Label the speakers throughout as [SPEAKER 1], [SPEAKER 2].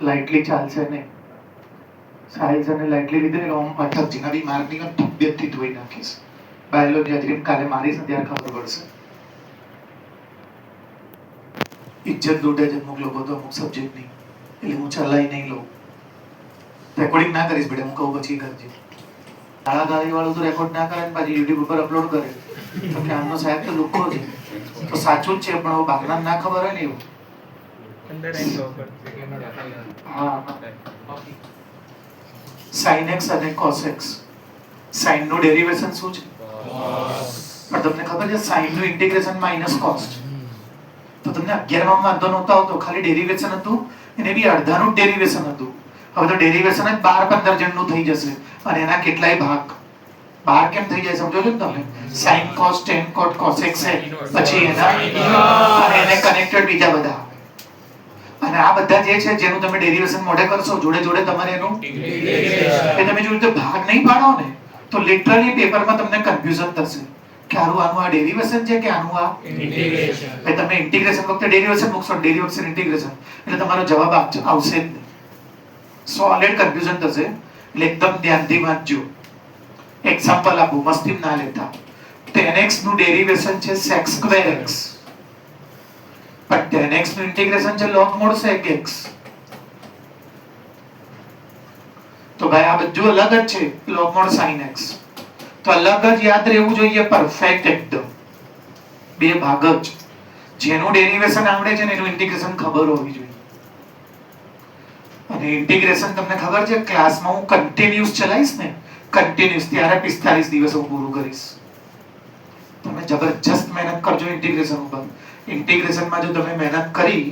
[SPEAKER 1] Lightly ચાલશે નહીં. Science અને લાઇટલી લીધે ને ઓમ પાછળ જેના બી માર્ક ની તબિયતથી ધોઈ નાખીશ. બાયોલોજી હાજરી કાલે મારીશ ને ત્યારે ખબર પડશે. ઇજ્જત લૂટે છે અમુક લોકો તો અમુક સબ્જેક્ટ નહીં, એટલે હું ચલાવી નહીં લઉં. રેકોર્ડિંગ ના કરીશ બેટા, હું કહું પછી કરજે. ગાળાગાળી વાળું તો રેકોર્ડ ના કરે ને પાછી યુટ્યુબ ઉપર અપલોડ કરે તો કે આમનો સાહેબ તો લુખ્ખો છે. તો સાચું જ છે, પણ હવે બાકડા ના ખબર હોય ને એવું. હા, sin x અને cos x. sin નું ડેરિવેશન શું છે? પણ તમને ખબર છે sin નું ઇન્ટિગ્રેશન માઇનસ cos છે. તો તમને 11 માં વાંધો નહોતો આવતો, ખાલી ડેરિવેશન હતું, એને બી અડધાનું ડેરિવેશન હતું. હવે તો ડેરિવેશન જ 12-15 જણનું થઈ જશે અને એના કેટલાય ભાગ. 12 કેમ થઈ જાય સમજો છો ને તમે? sin cos tan cot cos x છે, પછી એના અને એને કનેક્ટેડ બીજા બધા. અને આ બધા જે છે જેનું તમે ડેરિવેશન મોઢે કરશો, જોડે જોડે તમારે એનું એ તમે જો રીતે ભાગ નહીં પાડો ને તો લિટરલી પેપરમાં તમને કન્ફ્યુઝન થશે કે આનું આ ડેરિવેશન છે કે આનું આ ઇન્ટિગ્રેશન. તમે ઇન્ટિગ્રેશન વખતે ડેરિવેશન મૂકશો, ડેરિવેશન ઇન્ટિગ્રેશન, એટલે તમારો જવાબ આવશે જ નહીં. સોલિડ કન્ફ્યુઝન થશે. એટલે એકદમ ધ્યાનથી વાંચજો. એક્ઝામ્પલ આપું, મસ્તી ના લેતા. tan x નું ડેરિવેશન છે sec square x, પણ tan x નું ઇન્ટિગ્રેશન છે log mod sec x. તો ભાઈ આ બધું અલગ જ છે, log mod sin x. તો અલગ જ યાદ રહેવું જોઈએ, પરફેક્ટ એકદમ. બે ભાગ જ. જેનું ડેરિવેશન આવડે છે ને એનું ઇન્ટિગ્રેશન ખબર હોવી જોઈએ. અને ઇન્ટિગ્રેશન તમને ખબર છે ક્લાસમાં હું કન્ટિન્યુઅસ ચલાવીશ ને, કન્ટિન્યુઅસ, ત્યારે 45 દિવસ હું પૂરું કરીશ. તમે જબરજસ્ત મહેનત કરજો ઇન્ટિગ્રેશન ઉપર. ઇન્ટિગ્રેશનમાં જો તમે મહેનત કરી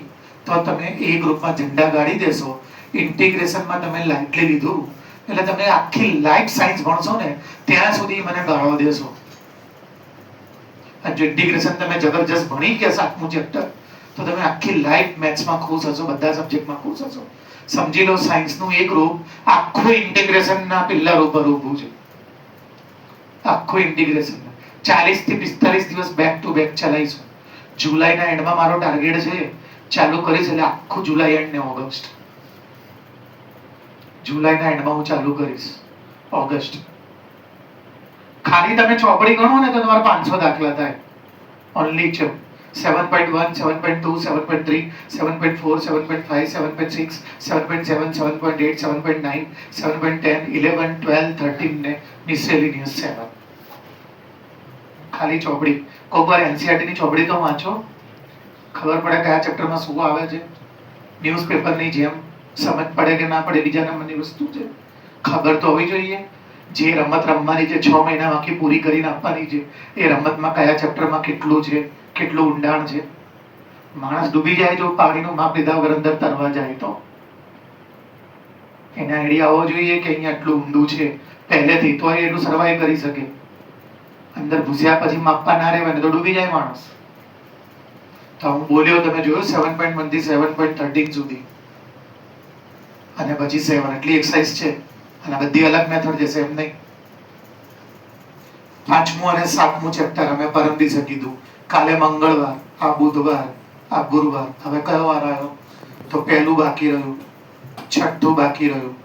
[SPEAKER 1] તો તમે એ ગ્રુપમાં ઝંડા ગાડી દેશો. ઇન્ટિગ્રેશનમાં તમે લાઇટલી લીધું એટલે તમે આખી લાઈફ સાયન્સ ભણશો ને ત્યાં સુધી મને ગાળો દેશો. અને જો ઇન્ટિગ્રેશન તમે જબરજસ્ત ભણી ગયા 7મું ચેપ્ટર, તો તમે આખી લાઈફ મેથ્સમાં ખુશ હશો, બધા સબ્જેક્ટમાં ખુશ હશો. સમજી લો સાયન્સનું એક ગ્રુપ આખું ઇન્ટિગ્રેશનના પિલ્લર ઉપર ઊભું છે. આખું ઇન્ટિગ્રેશન 40 થી 45 દિવસ બેક ટુ બેક ચલાવીશું. જુલાઈના એન્ડમાં મારો ટાર્ગેટ છે ચાલુ કરીશ, એટલે આખું જુલાઈ એન્ડ ને ઓગસ્ટ. જુલાઈના એન્ડમાં હું ચાલુ કરીશ, ઓગસ્ટ. ખાલી તમે ચોપડી ગણો ને તો તમારા 500 દાખલા થાય. ઓનલી 7.1, 7.2, 7.3, 7.4, 7.5, 7.6, 7.7, 7.8, 7.9, 7.10, 11, 12, 13 ને મિસેલિનિયસ 7. ખાલી ચોપડી. કોઈક વાર એનસીઈઆરટી ની ચોપડી તો વાંચો, ખબર પડે કયા ચેપ્ટરમાં શું આવે છે. ન્યૂઝપેપરની જેમ સમજ પડે કે ના પડે બીજા નંબરની વસ્તુ છે. ખબર તો હોવી જોઈએ. જે રમત રમવાની છે 6 મહિનામાં આખી પૂરી કરીને આપવાની છે, એ રમતમાં કયા ચેપ્ટરમાં કેટલું છે, કેટલું ઊંડાણ છે. માણસ ડૂબી જાય જો પાણીનું માપ લીધા વગર અંદર તરવા જાય તો. એને આઈડિયા આવવો જોઈએ કે અહીંયા આટલું ઊંડું છે પહેલેથી, તો એનું સર્વાઈવ કરી શકે. અંદર ઘૂસ્યા પછી માપવા ના રહેવાય તો ડૂબી જાય માણસ. તો હું બોલ્યો તમે જોયું 7.1 થી 7.13 સુધી, અને પછી 7 એટલી એક્સરસાઇઝ છે. અને બધી અલગ મેથડ છે, સેમ નહીં. 5મું અને 7મું ચેપ્ટર અમે પરમ દિવસે કીધું. કાલે મંગળવાર, આ બુધવાર, આ ગુરુવાર. હવે કયો વાર આવ્યો? તો પહેલું બાકી રહ્યું, છઠ્ઠું બાકી રહ્યું,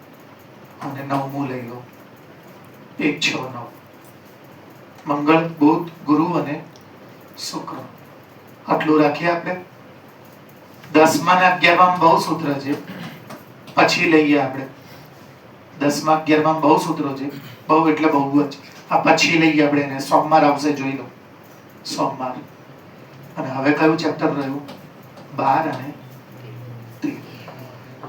[SPEAKER 1] અને 9મું લઈ લો. 1, 6, 9. મંગળ, બુધ, ગુરુ અને શુક્ર. આટલું રાખીએ આપણે. 10મા અને 11માં બહુ સૂત્ર છે, પછી લઈએ આપણે. 10મા 11માં બહુ સૂત્રો છે, બહુ એટલે બહુ જ. આ પછી લઈએ આપણે એને. સોમવાર આવશે, જોઈ લો સોમવાર. અને હવે કયું ચેપ્ટર રહ્યું? 12 અને 13.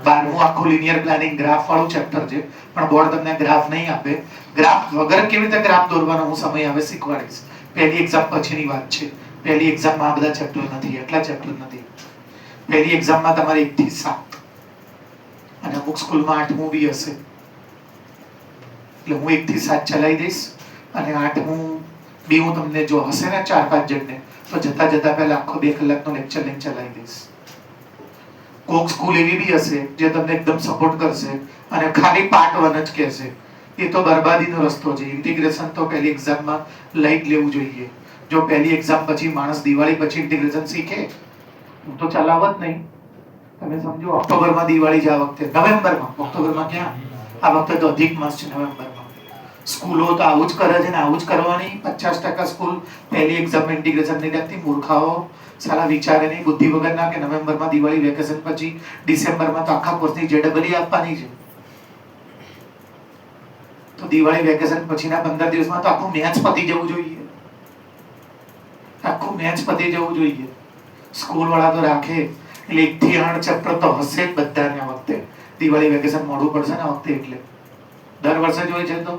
[SPEAKER 1] 12મું આખું લિનિયર પ્લાનિંગ ગ્રાફ વાળું ચેપ્ટર છે, પણ બોર્ડ તમને ગ્રાફ નહીં આપે. ગ્રાફ વગર કેવી રીતે ગ્રાફ દોરવાનો હું સમય આવે શીખવાડીશ. પહેલી એક્ઝામ પછીની વાત છે. પહેલી એક્ઝામમાં આ બધા ચેપ્ટર નથી, એટલા ચેપ્ટર નથી. પહેલી એક્ઝામમાં તમારે 1 થી 7, અને અમુક સ્કૂલમાં 8મું બી હશે. એટલે હું 1 થી 7 ચલાવી દઈશ, અને 8મું બી હું તમને જો હશે ને 4-5 જણને, તો જતા જતા પહેલા આખો 2 કલાકનો લેક્ચર લઈને ચલાવી દઈશ. કોક સ્કૂલ એવી બી હશે જે તમને એકદમ સપોર્ટ કરશે અને ખાલી પાર્ટ 1 જ કહેશે. એ તો બરબાદીનો રસ્તો છે. ઇન્ટિગ્રેશન તો પહેલી એક્ઝામમાં લઈ જ લેવું જોઈએ. જો પહેલી એક્ઝામ પછી માણસ દિવાળી પછી ઇન્ટિગ્રેશન શીખે, હું તો ચલાવ જ નહીં. તમે સમજો ઓક્ટોબરમાં દિવાળી છે, આ વખતે નવેમ્બરમાં, ઓક્ટોબરમાં ક્યાં, આ વખતે તો અધિક માસ છે નવેમ્બરમાં. સ્કૂલો તો આવું જ કરે છે ને આવું જ કરવાની. 50% સ્કૂલ પહેલી એક્ઝામ ઇન્ટિગ્રેશન ની લગતી, મૂર્ખાઓ સાલા વિચારે નહીં, બુદ્ધિ વગરના, કે નવેમ્બરમાં દિવાળી વેકેશન પછી ડિસેમ્બરમાં તો આખા કોર્સની જેડબલી આપવાની છે. તો દિવાળી વેકેશન પછીના 15 દિવસમાં તો આખું મેચ પતી જવું જોઈએ, આખું મેચ પતી જવું જોઈએ. સ્કૂલ વાળા તો રાખે એટલે 1 થી 8 ચેપ્ટર તો હશે જ બધાને. આ વખતે દિવાળી વેકેશન મોડું પડશે ને આ વખતે, એટલે દર વર્ષે જોઈએ છે તો,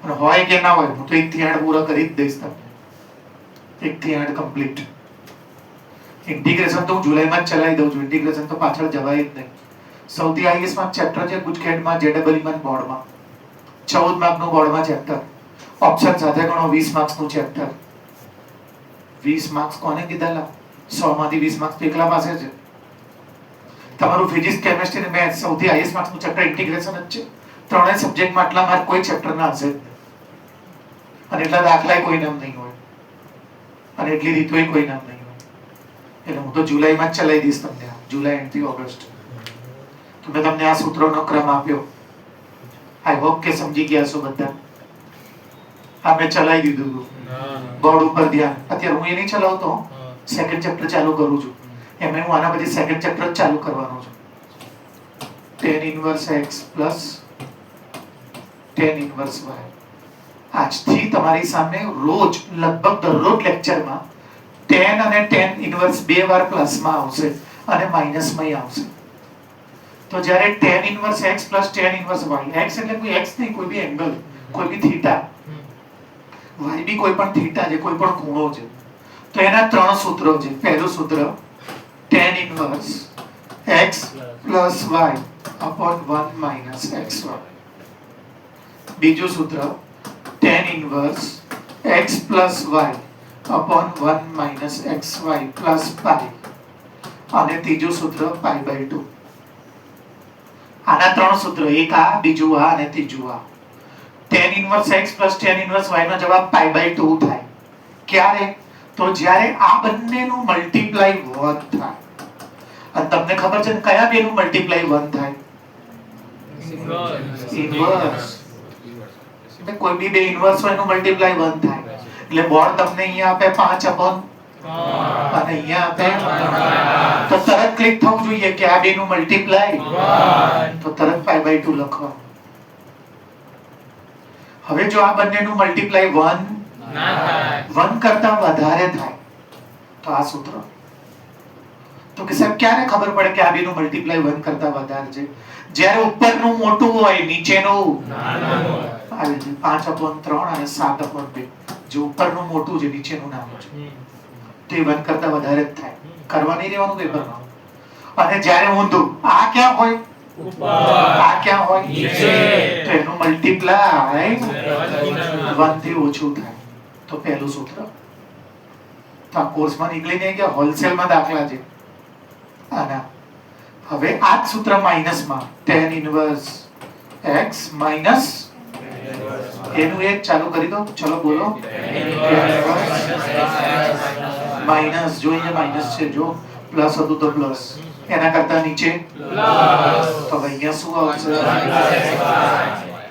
[SPEAKER 1] અને હોય કે ના હોય, હું તો 1 થી 8 પૂરા કરી જ દઈશ તમને, 1 થી 8 કમ્પ્લીટ. ઇન્ટિગ્રેશન તો હું જુલાઈમાં જ ચલાવી દઉં છું, ઇન્ટિગ્રેશન તો પાછળ જવાય જ નહીં. સૌથી હાઈએસ્ટ માર્ક ચેપ્ટર છે ગુજકેટમાં, જેડબલઈમાં, બોર્ડમાં 14 માર્કનું બોર્ડમાં ચેપ્ટર, ઓપ્શન સાથે ગણો 20 માર્ક્સનું ચેપ્ટર. 20 માર્ક્સ કોને કીધેલા? 100 માંથી 20 માર્ક્સ તો એકલા પાસે છે. તમારું ફિઝિક્સ, કેમિસ્ટ્રી અને મેથ્સ સૌથી હાઈએસ્ટ માર્ક્સનું ચેપ્ટર ઇન્ટિગ્રેશન જ છે. ત્રણેય સબ્જેક્ટમાં આટલા માર્ક કોઈ ચેપ્ટરના હશે જ નહીં, અને એટલા દાખલા કોઈ નામ નહીં હોય, અને એટલી રીતોય કોઈ નામ નહીં હોય. એટલે હું તો જુલાઈમાં જ ચલાવી દઈશ તમને, જુલાઈ એન્ડ થી ઓગસ્ટ. તો મેં તમને આ સૂત્રોનો ક્રમ આપ્યો. આઈ હોપ કે સમજી ગયા છો બધા. આ મેં ચલાવી દીધું હતું બોર્ડ ઉપર ધ્યાન. અત્યારે હું એ નહીં ચલાવતો, સેકન્ડ ચેપ્ટર ચાલુ કરું છું. એમાં હું આના પછી સેકન્ડ ચેપ્ટર ચાલુ કરવાનો છું. tan inverse x plus tan inverse y. આજથી તમારી સામે રોજ, લગભગ દરરોજ લેક્ચરમાં tan અને tan ઇન્વર્સ 2 વાર પ્લસમાં આવશે અને માઇનસમાં આવશે. તો જ્યારે tan inverse x plus tan inverse y, x એટલે કોઈ x નહીં, કોઈ બી એંગલ, કોઈ બી થીટા, y બી કોઈ પણ થીટા છે, કોઈ પણ ખૂણો છે. તો એના 3 સૂત્રો છે. પહેલું સૂત્ર tan inverse x plus y upon 1 minus xy. બીજું સૂત્ર tan inverse x plus y upon 1 minus xy plus pi. અને ત્રીજું સૂત્ર પાઈ બાય 2. આના 3 સૂત્ર, એક આ, બીજું આ અને ત્રીજું આ. tan inverse x plus tan inverse y નો જવાબ પાઈ બાય 2 થાય. ક્યારે? તો જ્યારે આ બંનેનું મલ્ટીપ્લાય 1 થાય. અને તમને ખબર છે કયા બેનું મલ્ટીપ્લાય 1 થાય? ઇન્વર્સ. એટલે કોઈ બી બે ઇન્વર્સ હોય એનું મલ્ટીપ્લાય 1 થાય. એટલે બોર્ડ તમને અહીંયા આપે 5 upon અને અહીંયા આપે, તો તરત ક્લિક થવું જોઈએ કે આ બેનું મલ્ટીપ્લાય 1, તો તરત પાઈ બાય 2 લખવાનું. હવે જો આ બંનેનું મલ્ટીપ્લાય 1 ના થાય, 1 કરતા વધારે થાય, તો આ સૂત્ર. તો કે સાહેબ ક્યારે ખબર પડે કે આ બેનું મલ્ટીપ્લાય 1 કરતા વધારે છે? જ્યારે ઉપરનું મોટું હોય, નીચેનું નાનું હોય. 5/3 અને 7/2. જે ઉપરનું મોટું છે, નીચેનું નાનું છે, તો એ 1 કરતા વધારે જ થાય. કરવા નહીં રહેવાનું પેપરમાં. અને જ્યારે ઊંધું, આ ક્યાં હોય? ઉપર. આ ક્યાં હોય? નીચે. તો એનું મલ્ટીપ્લાય 1 થી ઓછું થાય. તો પહેલું સૂત્ર. તો આ કોર્સમાં નીકળી નહીં ગયા, હોલસેલમાં દાખલા છે આના. હવે આ જ સૂત્ર માઇનસમાં tan ઇન્વર્સ x માઇનસ એનું એક ચાલુ કરી દો. ચલો બોલો. માઇનસ, જો અહીંયા માઇનસ છે, જો પ્લસ હતું તો પ્લસ, એના કરતા નીચે પ્લસ, તો અહીંયા શું આવશે?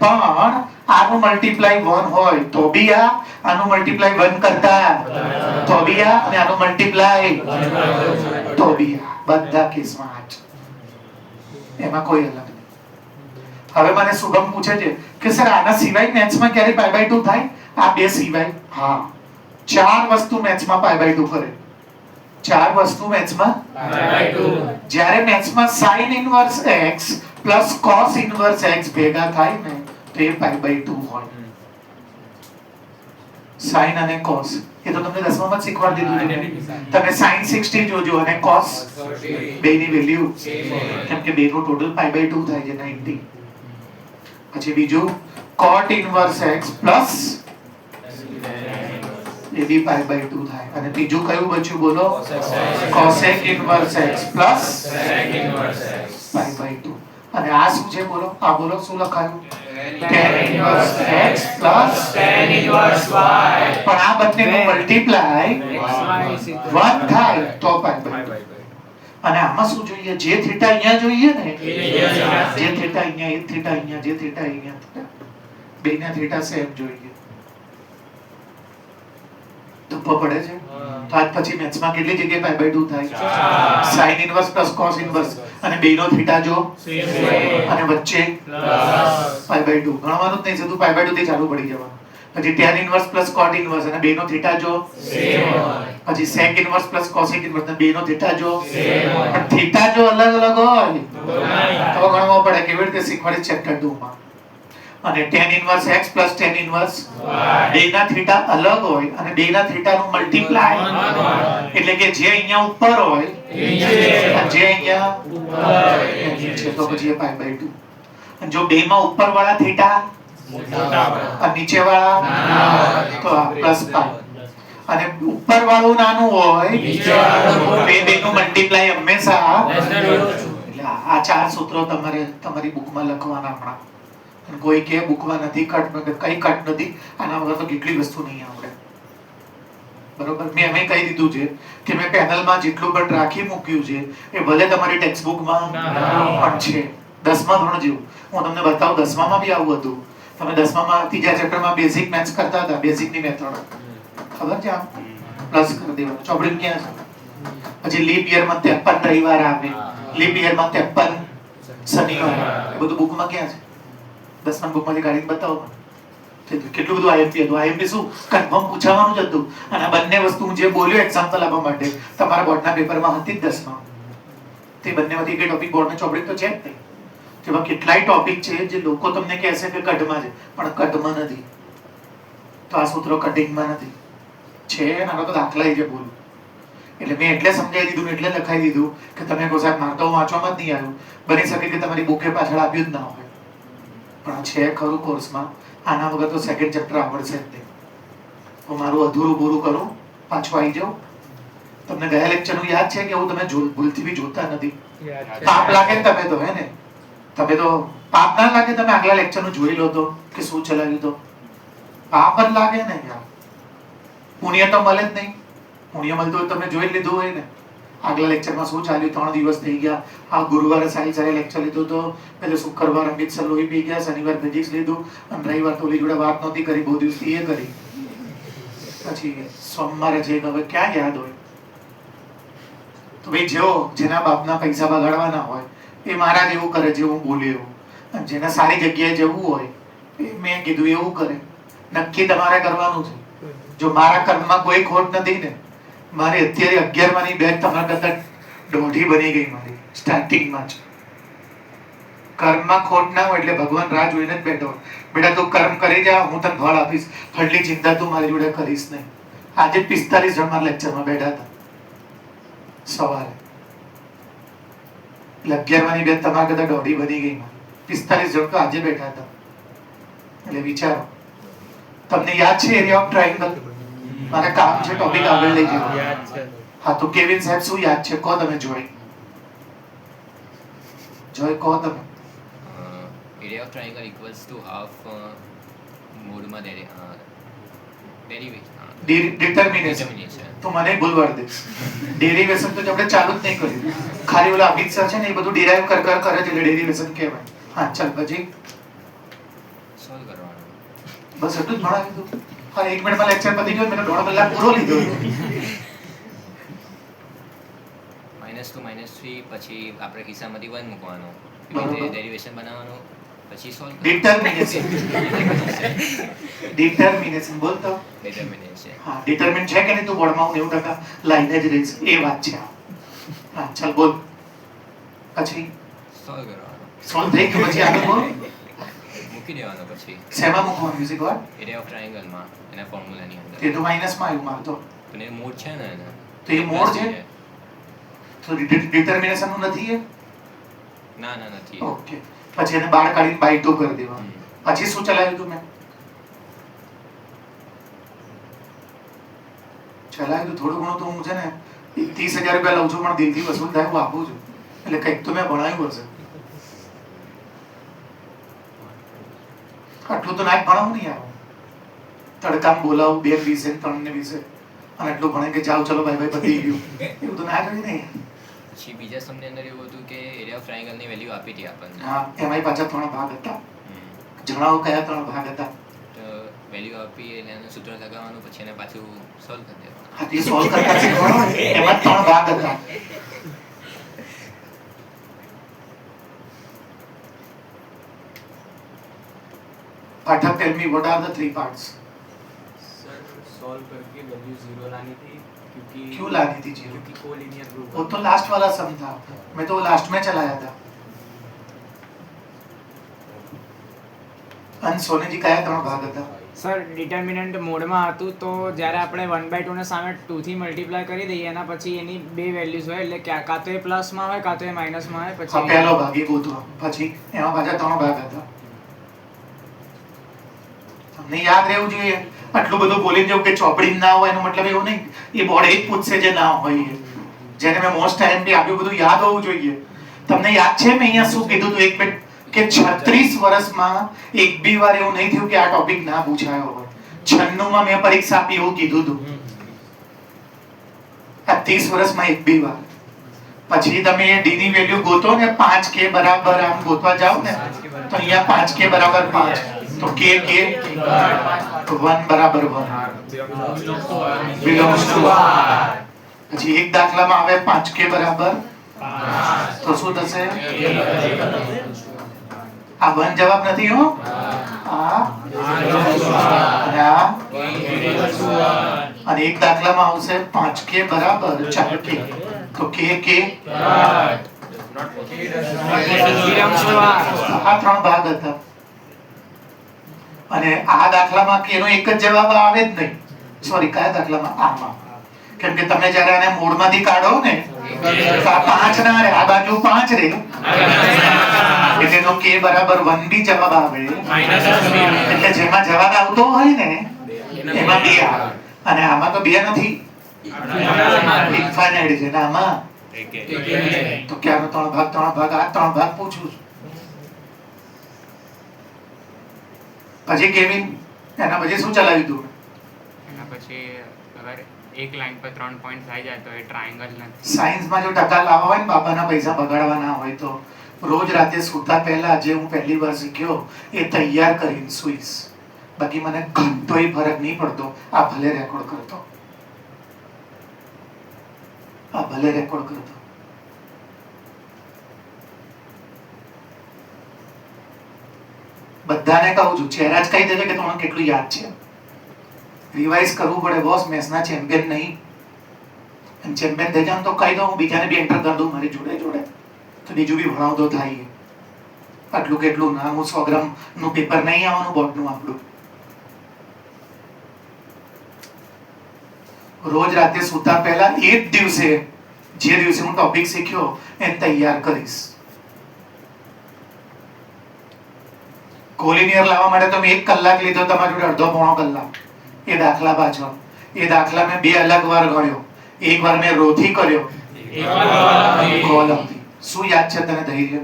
[SPEAKER 1] પણ આનું મલ્ટીપ્લાય 1 હોય તો બી આ, આનું મલ્ટીપ્લાય 1 કરતા તો બી આ, અને આનું મલ્ટીપ્લાય તો બી આ. બધા કેસમાં આ જ, એમાં કોઈ અલગ નહીં. હવે મને શુભમ પૂછે છે કે સર આના સિવાય મેથ્સમાં ક્યારે પાઈ બાય 2 થાય? આ બે સિવાય? હા, 4 વસ્તુ મેથ્સમાં પાઈ બાય 2 કરે. 4 વસ્તુ મેથ્સમાં પાઈ બાય 2. જ્યારે મેથ્સમાં sin inverse x plus cos inverse x ભેગા થાય ને, તો એ પાઈ બાય 2 હોય. sin અને cos એ તો તમને 10માં જ શીખવાડી દીધું છે. તમે sin 60 જોજો અને cos બેની વેલ્યુ, કેમ કે બેનું ટોટલ પાઈ બાય 2 થાય છે 90. પછી બીજું cot inverse x plus a b pi by 2 થાય. અને ત્રીજું કયું બચ્યું બોલો? cosec inverse x plus sec inverse x pi by 2. અને આ શું છે બોલો? આ બોલો શું લખાયું? tan inverse x plus tan inverse y. પણ આ બંનેનું મલ્ટીપ્લાય 1 થાય તો પાઈ બાય 2. અને આમાં શું જોઈએ? જે થીટા અહીંયા જોઈએ ને, જે થીટા અહીંયા, એ થીટા અહીંયા, જે થીટા અહીંયા, બેના થીટા સેમ જોઈએ. ધબ્બો પડે છે. તો આજ પછી મેથ્સમાં કેટલી જગ્યાએ પાઈ બાય 2 થાય? Sine inverse plus cos inverse, અને બેનો થીટા જો અને વચ્ચે પાઈ બાય 2. ગણવાનું જ નહીં, સીધું પાઈ બાય 2 થી ચાલુ પડી જવાનું. પછી tan inverse plus cot inverse, અને બેનો થીટા જો સેમ હોય. પછી sec inverse plus cosec inverse, અને બેનો થીટા જો સેમ હોય. પણ થીટા જો અલગ અલગ હોય તો ગણવો પડે. કેવી રીતે શીખવાડી ચેપ્ટર 2 માં. અને tan inverse x plus tan inverse y, બેના થીટા અલગ હોય અને બેના થીટાનું મલ્ટીપ્લાય એટલે કે જે અહીંયા ઉપર હોય જે અહીંયા નીચે, તો પછી એ પાઈ બાય 2. અને જો બે માં ઉપર વાળા થીટા અને નીચે વાળા તો પ્લસ પાઈ. અને ઉપર વાળું નાનું હોય બે બેનું મલ્ટીપ્લાય હંમેશા. એટલે આ 4 સૂત્રો તમારે તમારી બુકમાં લખવાના. હમણાં કોઈ કે બુકમાં નથી, કઈ કટ નથી, આના વગર તો કેટલી વસ્તુ નહીં આવડે. બરોબર? મેં એમ કહી દીધું છે કે મેં પેનલમાં જેટલું પણ રાખી મૂક્યું છે એ ભલે તમારી ટેક્સ્ટ બુકમાં પણ છે. 10મા ધોરણ જેવું હું તમને બતાવું. 10મામાં બી આવું હતું. તમે 10મામાં ત્રીજા ચેપ્ટરમાં બેઝિક મેથ્સ કરતા હતા, બેઝિકની મેથડ ખબર છે? આમ પ્લસ કરી દેવાનું. ચોપડી ક્યાં છે? પછી લીપ યરમાં 53 રવિવાર આવે, લીપ યરમાં 53 શનિવાર આવે. એ બધું બુકમાં ક્યાં છે? 10મા બુકમાંથી કાઢીને બતાવો. કેટલું બધું આઈએમપી હતું. આઈએમપી શું કન્ફર્મ પૂછવાનું જ હતું. અને બંને વસ્તુ હું જે બોલ્યો એક્ઝામ્પલ આપવા માટે તમારા બોર્ડના પેપરમાં હતી જ 10મા. તે બંનેમાંથી એક ટોપિક બોર્ડની ચોપડી તો છે જ નહીં. તેમાં કેટલાય ટોપિક છે જે લોકો તમને કહેશે કે કટમાં છે, પણ કટમાં નથી. તો આ સૂત્રો કટિંગમાં નથી છે. આનો તો દાખલા છે બોલું. એટલે મેં એટલે સમજાવી દીધું, એટલે લખાઈ દીધું કે તમે કહો સાહેબ મારે તો વાંચવામાં જ નહીં આવ્યું. બની શકે કે તમારી બુકે પાછળ આપ્યું જ ના હોય, પણ છે ખરું કોર્સમાં. આના વગર તો સેકન્ડ ચેપ્ટર આવડશે જ નહીં. હું મારું અધૂરું પૂરું કરું, પાછું આવી જાઉં. તમને ગયા લેક્ચરનું યાદ છે કે હું તમે ભૂલથી બી જોતા નથી? પાપ લાગે તમે તો, હે ને? તમે તો પાપ ના લાગે? તમે આગલા લેક્ચરનું જોઈ લો તો કે શું ચલાવ્યું તો પાપ જ લાગે ને યાર. પુણ્ય તો મળે જ નહીં. પુણ્ય મળતું હોય તમે જોઈ લીધું હોય ને. આગલા લેક્ચરમાં શું ચાલ્યું? 3 દિવસ થઈ ગયા. આ ગુરુવારે સારી લેક્ચર લીધું તો એટલે શુક્રવાર અમિત સર લોહી પી ગયા, શનિવાર ફિઝિક્સ લીધું, અને રવિવાર તો ઓલી જોડે વાત નહોતી કરી, બહુ દિવસથી એ કરી. પછી સોમવારે જે હવે ક્યાં યાદ હોય? તો ભાઈ જેના બાપના પૈસા બગાડવાના હોય એ મારા જેવું કરે, જેવું બોલે એવું. અને જેના સારી જગ્યાએ જવું હોય એ મેં કીધું એવું કરે. નક્કી તમારે કરવાનું છે. જો મારા કર્મમાં કોઈ ખોટ નથી ને, મારી અત્યારે 11માની બેચ તમારા કરતા દોઢી બની ગઈ મારી સ્ટાર્ટિંગમાં જ. કર્મમાં ખોટ ના હોય એટલે ભગવાન રાહ જોઈને જ બેઠો. બેટા તું કર્મ કરી જા, હું તને ફળ આપીશ. ફળની ચિંતા તું મારી જોડે કરીશ નહીં. આજે 45 જણ મારા લેક્ચરમાં બેઠા હતા સવારે. એટલે 11માની બેચ તમારા કરતા દોઢી બની ગઈ મારી. 45 જણ તો આજે બેઠા હતા. એટલે વિચારો, તમને યાદ છે એરિયા ઓફ ટ્રાયેંગલ? મારે કામ છે, ટોપિક આગળ લઈ જવાનો. હા તો કેવિન સાહેબ શું યાદ છે? કહો તમે. જોઈ કહો તમે.
[SPEAKER 2] area of triangle equals to half મોડમાં
[SPEAKER 1] ડિટર્મિનેશન. તો મને ભૂલવાડ દે. ડેરિવેશન તો આપણે ચાલુ જ નહીં કર્યું. ખાલી ઓલા અમિત સર છે ને એ બધું ડિરાઈવ કરે છે એટલે ડેરિવેશન કહેવાય. હા ચાલ પછી
[SPEAKER 2] સોલ્વ કરવાનું.
[SPEAKER 1] બસ એટલું જ ભણાવી દઉં. હા 1 મિનિટમાં લેક્ચર પતી ગયો. મેં 1.5 કલાક પૂરો લીધો.
[SPEAKER 2] -2 -3 પછી આપણે ખિસ્સામાંથી 1 મૂકવાનો, એટલે ડેરિવેશન બનાવવાનું, પછી સોલ્વ
[SPEAKER 1] ડિટર્મિનેશન. ડિટર્મિનેશન બોલતો.
[SPEAKER 2] ડિટર્મિનેશન.
[SPEAKER 1] હા ડિટર્મિન છે કે નહીં? તું બોર્ડમાં હું 90% લાઈને જ રહીશ. એ વાત છે. હા ચાલ બોલ. પછી
[SPEAKER 2] સોલ્વ કરવાનો.
[SPEAKER 1] સોલ્વ થઈ ગયું. પછી આગળ બોલ.
[SPEAKER 2] મૂકી દેવાનો. પછી
[SPEAKER 1] શેમાં મૂકવાનું? મ્યુઝિક વાર
[SPEAKER 2] એરિયા ઓફ ટ્રાયેંગલમાં, એના ફોર્મ્યુલાની અંદર.
[SPEAKER 1] તે તો માઈનસમાં આવ્યું માર તો.
[SPEAKER 2] તો એ મોડ છે ને એના.
[SPEAKER 1] તો એ મોડ છે. તો ડિટર્મિનેશન નું નથી એ?
[SPEAKER 2] ના નથી.
[SPEAKER 1] ઓકે. પછી એને બહાર કાઢીને બાય 2 કરી દેવાનું. પછી શું ચલાવ્યું તું મેં? ચલાવ્યું તો થોડું ઘણું તો હું છે ને 30,000 રૂપિયા લઉં છું, પણ દિલથી વસૂલ થાય હું આપું છું. એટલે કંઈક તો મેં ભણાવ્યું હશે. આટલું તો ના જ ભણાવું નહીં આવું. તડકામ બોલાવું 2 વિશે 3 વિશે, અને એટલું ભણે કે જાઓ ચલો ભાઈ પતી ગયું. એવું તો ના જોઈએ ને.
[SPEAKER 2] પછી બીજા સમને અંદર એવું હતું કે એરિયા ઓફ ટ્રાયંગલની વેલ્યુ આપી હતી આપણને.
[SPEAKER 1] હા, એમાંય પાછા 3 ભાગ હતા.
[SPEAKER 2] હમ.
[SPEAKER 1] જણાવો કયા 3 ભાગ હતા?
[SPEAKER 2] તો વેલ્યુ આપી એટલે એનું સૂત્ર લગાવવાનું, પછી એને પાછું સોલ્વ કરી દેવાનું.
[SPEAKER 1] હાથી સોલ્વ કરતા શીખવાડો. એમાં 3 ભાગ હતા. Pathak, tell me what are the 3 parts?
[SPEAKER 3] Sir solve करके वैल्यू 0 लानी थी क्योंकि
[SPEAKER 1] क्यों लानी थी जीरो?
[SPEAKER 3] क्योंकि कोलिनियर ग्रुप
[SPEAKER 1] वो तो लास्ट वाला सम था, मैं तो लास्ट में चलाया था. અને સોનેજી કયા 3 ભાગ હતા?
[SPEAKER 4] સર ડિટર્મિનન્ટ મોડમાં હતું, તો જ્યારે આપણે 1/2 ને સામે 2 થી મલ્ટીપ્લાય કરી દઈએ, એના પછી એની બે વેલ્યુઝ હોય, એટલે કાં તો એ પ્લસમાં હોય કાં તો એ માઇનસમાં હોય.
[SPEAKER 1] હા,
[SPEAKER 4] પછી
[SPEAKER 1] પહેલો ભાગ એ ગોતવા, પછી એમાં પાછા 3 ભાગ હતા. તમને યાદ રહેવું જોઈએ. આટલું બધું બોલી જવું કે ચોપડી ના હોય એનો મતલબ એવો નહીં એ બોર્ડ એક પૂછશે જે ના હોય એ. જેને મેં મોસ્ટ ટાઈમ બી આપ્યું, બધું યાદ હોવું જોઈએ. તમને યાદ છે મેં અહીંયા શું કીધું હતું એક મિનિટ કે 36 વર્ષમાં એક બી વાર એવું નહીં થયું કે આ ટોપિક ના પૂછાયો હોય. 96 માં મેં પરીક્ષા આપી એવું કીધું હતું. આ 30 વર્ષમાં એક બી વાર. પછી તમે ડી ની વેલ્યુ ગોતો ને 5k બરાબર આમ ગોતવા જાવ ને તો અહીંયા 5k બરાબર 5, તો k 1 બરાબર 1 belongs to R. પછી એક દાખલામાં આવે 5k બરાબર 5, તો શું થશે? આ 1 જવાબ નથી હો, આ અને આ, અને એક દાખલામાં આવશે 5k બરાબર 4k, તો k આ 3 ભાગ હતા. અને આ દાખલામાં કે એનો એક જ જવાબ આવે જ નહીં. સોરી, કયા દાખલામાં? આમાં. કેમ કે તમે જ્યારે આને મૂળમાંથી કાઢો ને તો આ 5 ના રહે, આ બાજુ 5 રહે, એટલે એનો k બરાબર 1 બી જવાબ આવે. એટલે જેમાં જવાબ આવતો હોય ને એમાં 2 આવે, અને આમાં તો 2 નથી, ઇન્ફાઇનાઇટ છે ને આમાં. તો ક્યાંનો 3 ભાગ? 3 ભાગ, આ 3 ભાગ પૂછું છું. પછી કેવિન એના પછી શું ચલાવ્યું તું?
[SPEAKER 5] એના પછી અગર એક લાઈન પર 3 પોઈન્ટ થઈ જાય તો એ ટ્રાયેંગલ નથી.
[SPEAKER 1] સાયન્સમાં જો ટકા લાવવા હોય ને, બાપાના પૈસા બગાડવાના હોય તો રોજ રાતે સૂતા પહેલા જે હું પહેલી વાર શીખ્યો એ તૈયાર કરીને સૂઈશ. બાકી મને ઘંટોય ફરક નહીં પડતો. આ ભલે રેકોર્ડ કરતો, આ ભલે રેકોર્ડ કરતો. બધાને કહું છું, ચહેરા જ કહી દેજો કે તમને કેટલું યાદ છે. રિવાઇઝ કરવું પડે બોસ, મેથ્સના ચેમ્પિયન નહીં. અને ચેમ્પિયન થઈ જાવ તો કહી દઉં, હું બીજાને બી એન્ટર કરી દઉં મારી જોડે જોડે, તો બીજું બી ભણાવતો થાય. આટલું કેટલું ના, હું 100 ગ્રામ નું પેપર નહીં આવવાનું બોર્ડનું આપણું. રોજ રાતે સૂતા પહેલા એ જ દિવસે, જે દિવસે હું ટોપિક શીખ્યો એને તૈયાર કરીશ. કોલિનિયર લાવવા માટે તમે 1 કલાક લીધો, તમારી જોડે અડધો પોણો કલાક એ દાખલા પાછળ. એ દાખલા મેં 2 અલગ વાર ગણ્યો. એક વાર મેં રો થી કર્યો, કોલમ થી. શું યાદ છે તને ધૈર્ય?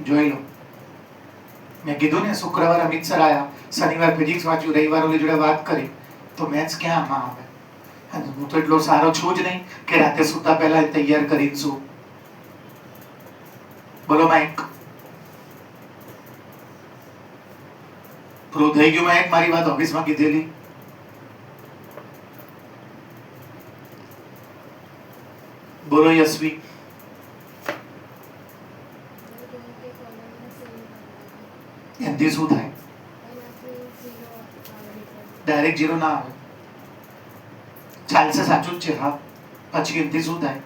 [SPEAKER 1] જોઈ લો. મેં કીધું ને શુક્રવાર અમિત સર આયા, શનિવાર ફિઝિક્સ વાંચ્યું, રવિવાર ઓલી જોડે વાત કરી, તો મેથ્સ ક્યાં આમાં આવે? અને હું તો એટલો સારો છું જ નહીં કે રાતે સૂતા પહેલા તૈયાર કરીને શું. બોલો માઇક. પ્રૂવ થઈ ગયું માઇક? મારી વાત ઓફિસમાં કીધેલી. બોલો યશવી. એનાથી શું થાય? ડાયરેક્ટ 0 ના આવે. ચાલશે, સાચું જ છે. હા, પછી એનાથી શું થાય?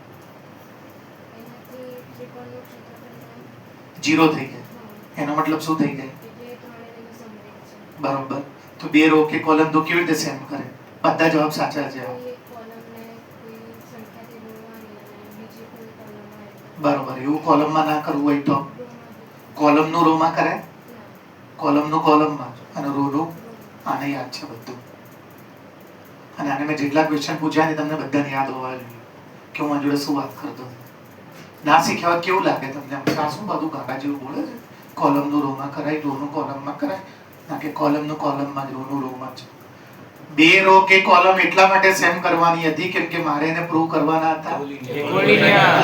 [SPEAKER 1] 0 થઈ જાય. એનો મતલબ શું થઈ જાય? બરોબર. તો 2 રો કે કોલમ તો કેવી રીતે સેમ કરે? બધા જવાબ સાચા છે. બરોબર. એવું કોલમમાં ના કરવું હોય તો કોલમનું રોમાં કરે, કોલમનું કોલમમાં, અને રોનું. આને યાદ છે બધું. અને આને મેં જેટલા ક્વેશ્ચન પૂછ્યા ને તમને બધાને યાદ હોવા જોઈએ કે હું મારી જોડે શું વાત કરતો. ના શીખ્યા કેવું લાગે તમને? આ શું બધું ગાડા જેવું બોલે છે? કોલમનું રોમાં કરાય, રોનું કોલમમાં કરાય, ના કે કોલમનું કોલમમાં જ, રોનું રોમાં જ. બે રો કે કોલમ એટલા માટે સેમ કરવાની હતી કેમ કે મારે એને પ્રૂવ કરવાના હતા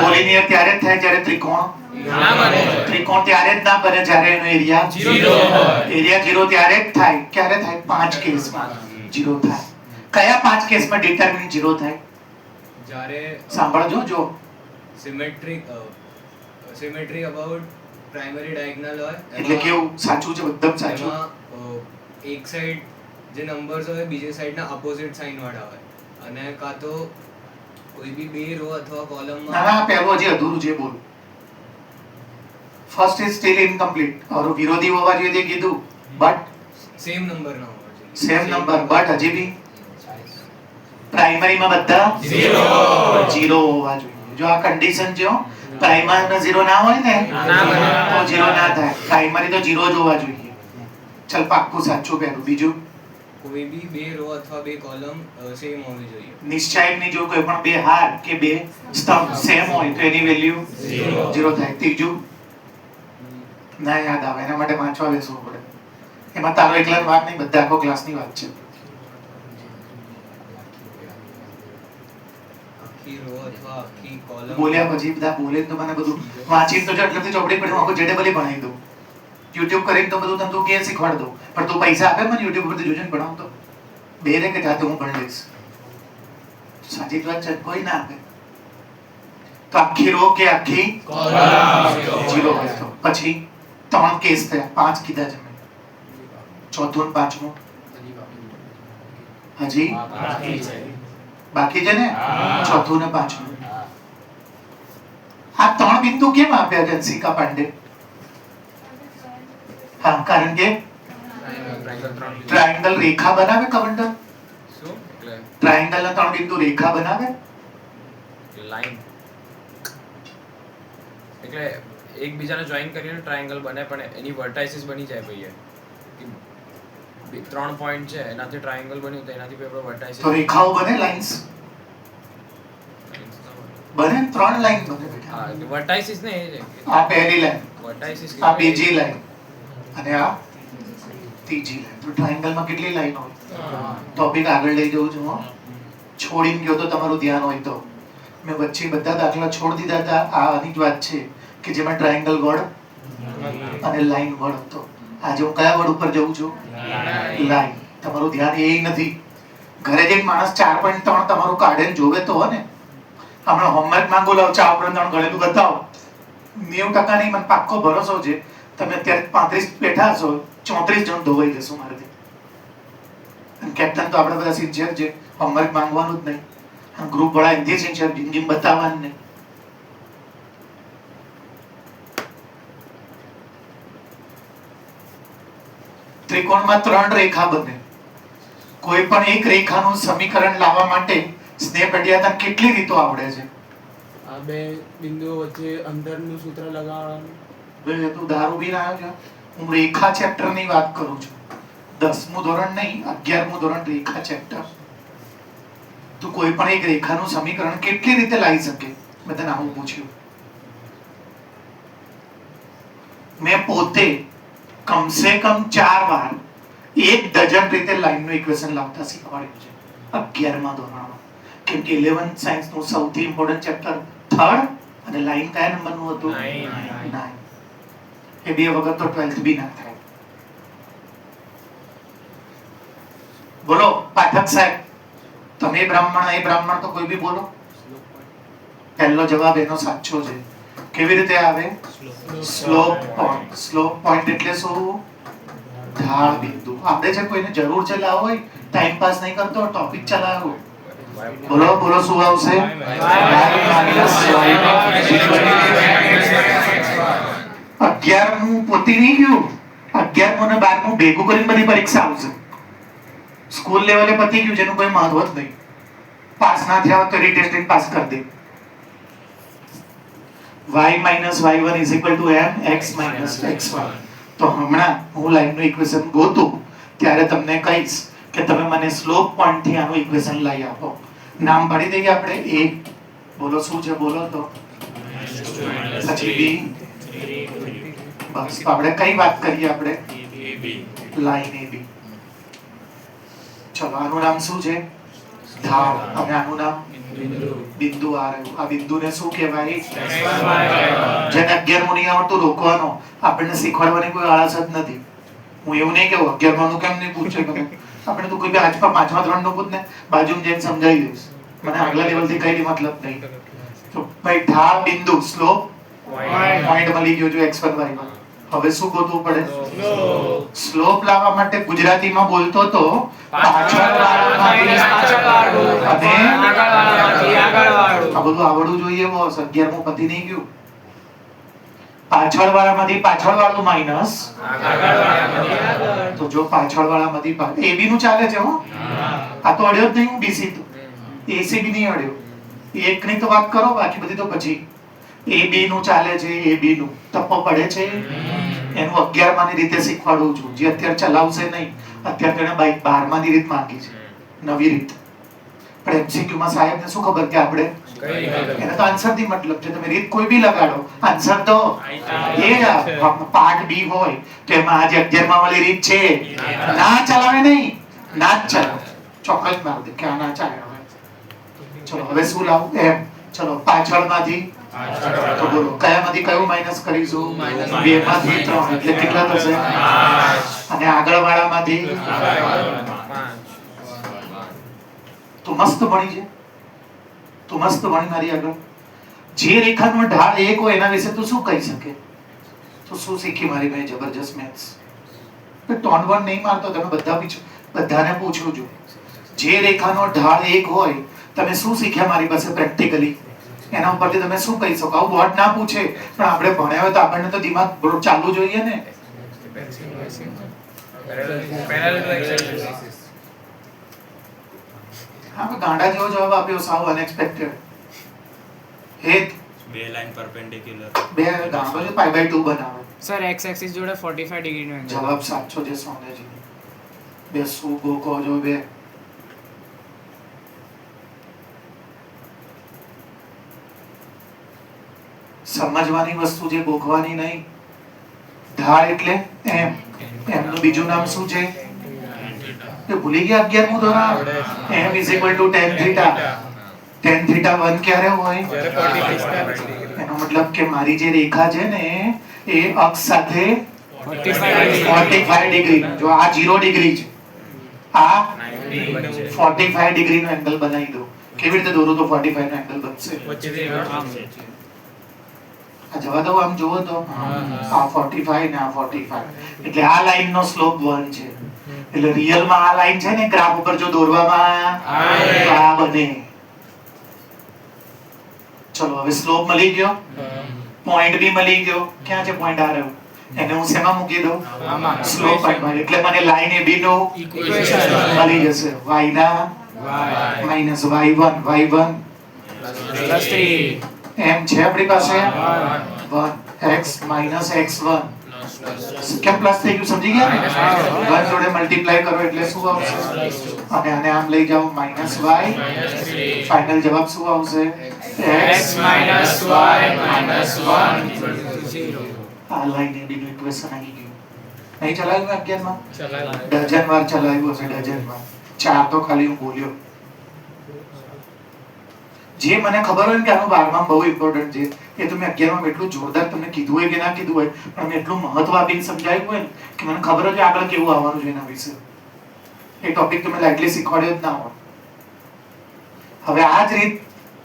[SPEAKER 1] કોલિનિયર ત્યારે જ થાય જ્યારે ત્રિકોણ
[SPEAKER 4] ના બને.
[SPEAKER 1] ત્રિકોણ ત્યારે જ ના બને જ્યારે એનો એરિયા 0 ત્યારે જ થાય. ક્યારે થાય? 5 કેસમાં 0 થાય. કયા 5 કેસમાં ડિટરમિનન્ટ 0 થાય?
[SPEAKER 3] જ્યારે
[SPEAKER 1] સાંભળજો જો
[SPEAKER 3] સિમેટ્રી અબાઉટ પ્રાઇમરી ડાયગોનલ હોય
[SPEAKER 1] એટલે કેવું સાચું છે એકદમ સાચું.
[SPEAKER 3] એમાં એક સાઈડ જે નંબર્સ હોય બીજી સાઈડના અપોઝિટ સાઇન વાળા હોય અને કાં તો કોઈ બી બે રો અથવા
[SPEAKER 1] ના
[SPEAKER 3] કોલમમાં
[SPEAKER 1] ના પહેલું હજી અધૂરું છે બોલ. ફર્સ્ટ ઇઝ સ્ટીલ ઇનકમ્પ્લીટ ઓર વિરોધી હોવા જોઈએ તે કીધું બટ
[SPEAKER 3] સેમ નંબર ના હોવા જોઈએ.
[SPEAKER 1] સેમ નંબર બટ હજી બી પ્રાઇમરીમાં બધા 0 હોવા જોઈએ. જો આ કન્ડિશન છે પ્રાઇમરીમાં 0 ના હોય ને
[SPEAKER 4] ના બને.
[SPEAKER 1] તો 0 ના થાય. પ્રાઇમરી તો 0 જ હોવા જોઈએ. ચલ પાક્કું સાચું પહેલું. બીજું
[SPEAKER 3] કોઈ બી બે રો અથવા બે કોલમ સેમ હોવી જોઈએ.
[SPEAKER 1] નિશ્ચયની જો કોઈ પણ બે હાર કે બે સ્તંભ સેમ હોય તો એની વેલ્યુ 0 થાય. ત્રીજું ના યાદ આવે એના માટે વાંચવા બેસવું પડે. એમાં તારો એકલાની વાત નહીં બધા આખો ક્લાસની વાત છે.
[SPEAKER 3] આખી રો અથવા આખી કોલમ
[SPEAKER 1] બોલ્યા પછી બધા બોલે તો મને બધું વાંચીને તો એટલી ચોપડી પડી આખું જેડેબલી ભણાવી દઉં. YouTube કરીને તો બધું તને તું કે શીખવાડ દઉં પણ તું પૈસા આપે મને YouTube પરથી જોજે ને ભણાવ તો બે રે કે જાતે હું ભણી લઈશ. સાચી જ વાત છે કોઈ ના આપે તો આખી રો કે આખી જીરો હોય તો પછી 3 કેસ થયા 5 કીધા છે મેં. ચોથું ને પાંચમું હજી બાકી છે ને ચોથું ને પાંચમું. આ 3 બિંદુ કેમ આપ્યા છે અંશિકા પાંડે? હા કારણ કે ટ્રાયેંગલ રેખા બનાવે કવંડર.
[SPEAKER 6] શું એટલે
[SPEAKER 1] ટ્રાયેંગલ ના 3 બિંદુ રેખા બનાવે.
[SPEAKER 6] લાઈન એટલે એકબીજાને જોઈન કરીને ટ્રાયેંગલ બને પણ એની વર્ટાઇસિસ બની જાય ભઈએ કે 3 પોઈન્ટ છે એનાથી ટ્રાયેંગલ બન્યું તો એનાથી આપણે વર્ટાઇસિસ
[SPEAKER 1] તો રેખાઓ બને લાઇન્સ બને 3 લાઈન બને બેટા.
[SPEAKER 6] હા વર્ટાઇસિસ ને એ છે
[SPEAKER 1] આ પહેલી લાઈન
[SPEAKER 6] વર્ટાઇસિસ
[SPEAKER 1] આ બીજી લાઈન અને આ ત્રીજી લાઈન. તો ટ્રાયેંગલ માં કેટલી લાઈન હોય? ટોપિક આગળ લઈ જવું છું હો. છોડીને ગયો તો તમારું ધ્યાન હોય તો મેં વચ્ચે બધા દાખલા છોડી દીધા હતા. આ આની જ વાત છે કે જેમાં ટ્રાયેંગલ વર્ડ અને લાઈન વર્ડ હતો. આજે હું કયા વર્ડ ઉપર જઉં છું? લાઈન. તમારું ધ્યાન એ નથી. ઘરે જઈને માણસ 4.3 તમારું કાઢે ને જોવે તો હો ને. હમણાં હોમવર્ક માંગો લાવ 4.3 ગણેલું બતાવો 90% નહીં મને પાક્કો ભરોસો છે તમે અત્યારે 35 બેઠા હશો 34 જણ ધોવાઈ જશો મારાથી. અને કેપ્ટન તો આપણે બધા સિન્સિયર છે હોમવર્ક માંગવાનું જ નહીં અને ગ્રુપ વાળા એનથી સિન્સિયર જિંદગી બતાવવાનું નહીં. ત્રિકોણમાં 3 રેખા બને. કોઈ પણ એક રેખાનું સમીકરણ લાવવા માટે સ્નેપ અડિયાતન કેટલી રીતો આવડે છે?
[SPEAKER 7] આ બે બિંદુઓ વચ્ચે અંતરનું સૂત્ર લગાવવાનું.
[SPEAKER 1] બે તું દારૂ પીને આવ્યો છે. હું રેખા ચેપ્ટર ની વાત કરું છું. 10મું ધોરણ નહીં 11મું ધોરણ રેખા ચેપ્ટર. તું કોઈ પણ એક રેખાનું સમીકરણ કેટલી રીતે લાવી શકે? મેં તને આવું પૂછ્યું. મેં પોતે કમસે કમ 4 વાર 1 ડઝન રીતે લાઈનનું ઇક્વેશન લાવતા શીખવાડ્યું છે 11મા ધોરણમાં. કેમ કે 11th સાયન્સ નું સૌથી ઇમ્પોર્ટન્ટ ચેપ્ટર 3rd અને લાઈન કયા નંબરનું હતું? 9. એ બે વગર તો 12th બી ના થાય. બોલો પાઠક સાહેબ તમે બ્રાહ્મણ એ બ્રાહ્મણ તો કોઈ બી બોલો. પહેલો જવાબ એનો સાચો છે. કેવી રીતે આવે? Slope point. સ્લોપ પોઈન્ટ એટલે શું? ઢાળ બિંદુ. આપણે છે કોઈને જરૂર છે લાવો હોય ટાઈમ પાસ નહીં કરતો ટોપિક ચલાવો. બોલો બોલો શું આવશે? 11મું પોતી નહીં ગયું 11મું ને 12મું ભેગું કરીને બધી પરીક્ષા આવશે. સ્કૂલ લેવલે પતી ગયું જેનું કોઈ મહત્વ જ નહીં. પાસ ના થયા હોય તો રીટેસ્ટિંગ પાસ કરી દે. y - y1 = mx - xy. તો હમણાં હું લાઈનનું ઇક્વેશન ગોતું ત્યારે તમને કહીશ કે તમે મને સ્લોપ પોઈન્ટ થી આનું ઇક્વેશન લઈ આપો. નામ પાડી દઈએ આપણે a. બોલો શું છે બોલો તો પછી b. બસ આપણે કઈ વાત કરીએ આપણે? Line ab. ચલો આનું નામ શું છે? ઢાળ. અને આનું નામ બિંદુ. આ રહ્યું. આ બિંદુને શું કહેવાય? જેને 11મું નહીં આવડતું રોકવાનો. આપણને શીખવાડવાની કોઈ આળસ જ નથી. હું એવું નહીં કહું 11માનું કેમ નહીં પૂછે તમે. આપણે તો કોઈ આજ પર 5મા ધોરણનું પૂછ ને બાજુમાં જઈને સમજાવી દઈશ. મને આગલા લેવલથી કઈ મતલબ નહીં. તો ભાઈ ઢાળ, બિંદુ, સ્લોપ, પોઈન્ટ મળી ગયો જો x1 y1. હવે શું ગોતવું પડે? સ્લોપ લાવવા માટે ગુજરાતીમાં બોલતો તો પાછળવાળામાંથી
[SPEAKER 4] પાછળવાળું
[SPEAKER 1] અને
[SPEAKER 4] આગળવાળામાંથી આગળવાળું.
[SPEAKER 1] આ બધું આવડવું જોઈએ. બોસ 11મું પતી નહીં ગયું. પાછળવાળામાંથી પાછળવાળું માઈનસ તો જો પાછળવાળામાંથી AB નું ચાલે છે હો. આ તો અડ્યો જ નહીં. BC તો AC બી નહીં અડ્યો. એકની તો વાત કરો, બાકી બધી તો પછી. AB નું ચાલે છે. AB નું ટપ્પો પડે છે. એનું 11માની રીતે શીખવાડું છું. જે અત્યારે ચલાવશે નહીં. અત્યારે તેને 12માની રીત માંગી છે, નવી રીત. પણ MCQ માં સાહેબને શું ખબર કે આપણે એને તો આન્સર થી મતલબ છે. તમે રીત કોઈ બી લગાડો, આન્સર તો એ જ. પાર્ટ બી હોય તો એમાં આજે 11મા વાળી રીત છે. ના ચલાવે નહીં, ના જ ચાલે. ચોક્કસ માર દે કે આ ના ચાલે. ચલો હવે શું લાવું? એમ. ચલો પાછળમાંથી તો બોલો કયામાંથી કયું માઈનસ કરીશું? 2 માંથી 3 એટલે કેટલા થશે? અને આગળવાળામાંથી તો મસ્ત ભણી છે. તો મસ્ત ભણી મારી આગળ. જે રેખાનો ઢાળ 1 હોય એના વિશે તું શું કહી શકે? તો શું શીખી મારી ભાઈ? જબરજસ્ત મેથ્સ. ટોન વન નહીં મારતો. તમે બધાને પૂછું છું, જે રેખાનો ઢાળ 1 હોય તમે શું શીખ્યા મારી પાસે પ્રેક્ટિકલી? એના ઉપરથી તમે શું કહી શકો? આવું બોર્ડ ના પૂછે પણ આપણે ભણ્યા હોય તો આપણને તો દિમાગ ચાલુ જોઈએ ને. હા, ગાંડા જેવો જવાબ આપ્યો, સાવ અનએક્સપેક્ટેડ. હેત
[SPEAKER 8] બે લાઈન પરપેન્ડિક્યુલર.
[SPEAKER 1] બે ગાંડો જે π/2 બનાવે.
[SPEAKER 4] સર x એક્સિસ જોડે 45 ડિગ્રીનો એંગલ.
[SPEAKER 1] જવાબ સાચો છે સોનેજી. બે શું ગોકો જો બે. સમજવાની વસ્તુ છે, ગોખવાની નહીં. ઢાળ એટલે એમ. એમનું બીજું નામ શું છે? એ ભૂલી ગયા 11મું ધોરણ. m = tan θ. tan θ 1 ક્યારે હોય? એનો મતલબ કે મારી જે રેખા છે ને એ અક્ષ સાથે 45 ડિગ્રી. જો આ 0 ડિગ્રી છે, આ 45 ડિગ્રી નો એંગલ બનાવી દો. કેવી રીતે દોરું તો 45 નો એંગલ બનશે? આ જવા દો. આમ જુઓ તો આ 45 ને આ 45 એટલે આ લાઈન નો સ્લોપ 1 છે. એટલે રિયલ માં આ લાઈન છે ને ગ્રાફ ઉપર જો દોરવામાં આ બને. ચલો હવે સ્લોપ મળી ગયો, પોઈન્ટ બી મળી ગયો. ક્યાં છે પોઈન્ટ? આ રહ્યો. એને હું શેમાં મૂકી દઉં? સ્લોપ પોઈન્ટમાં. એટલે મને લાઈન AB નો ઇક્વેશન મળી જશે. y ના માઈનસ y1 y1
[SPEAKER 4] +3
[SPEAKER 1] એમ છે આપણી પાસે 1 x - x1. કેમ પ્લસ થઈ ગયું? સમજી ગયા? 1 જોડે મલ્ટીપ્લાય કરો એટલે શું આવશે? અને આને આમ લઈ જાઓ -y. ફાઇનલ જવાબ શું આવશે? x - y - 1 આ લાઈન AB નું ઇક્વેશન આવી ગયું. નહીં ચલાવ્યું 11 માં? ડઝન વાર ચલાવ્યું હશે, ડઝન વાર. 4 તો ખાલી હું બોલ્યો. જે મને ખબર હોય ને કે આનું 12માં બહુ ઇમ્પોર્ટન્ટ છે, એ તો મેં 11માં એટલું જોરદાર તમને કીધું હોય કે ના કીધું હોય, પણ મેં એટલું મહત્વ આપીને સમજાવ્યું હોય કે મને ખબર હોય કે આગળ કેવું આવવાનું છે એના વિશે. એ ટોપિક તો મેં લાઇટલી શીખવાડ્યો જ ના હોય. હવે આ જ રીત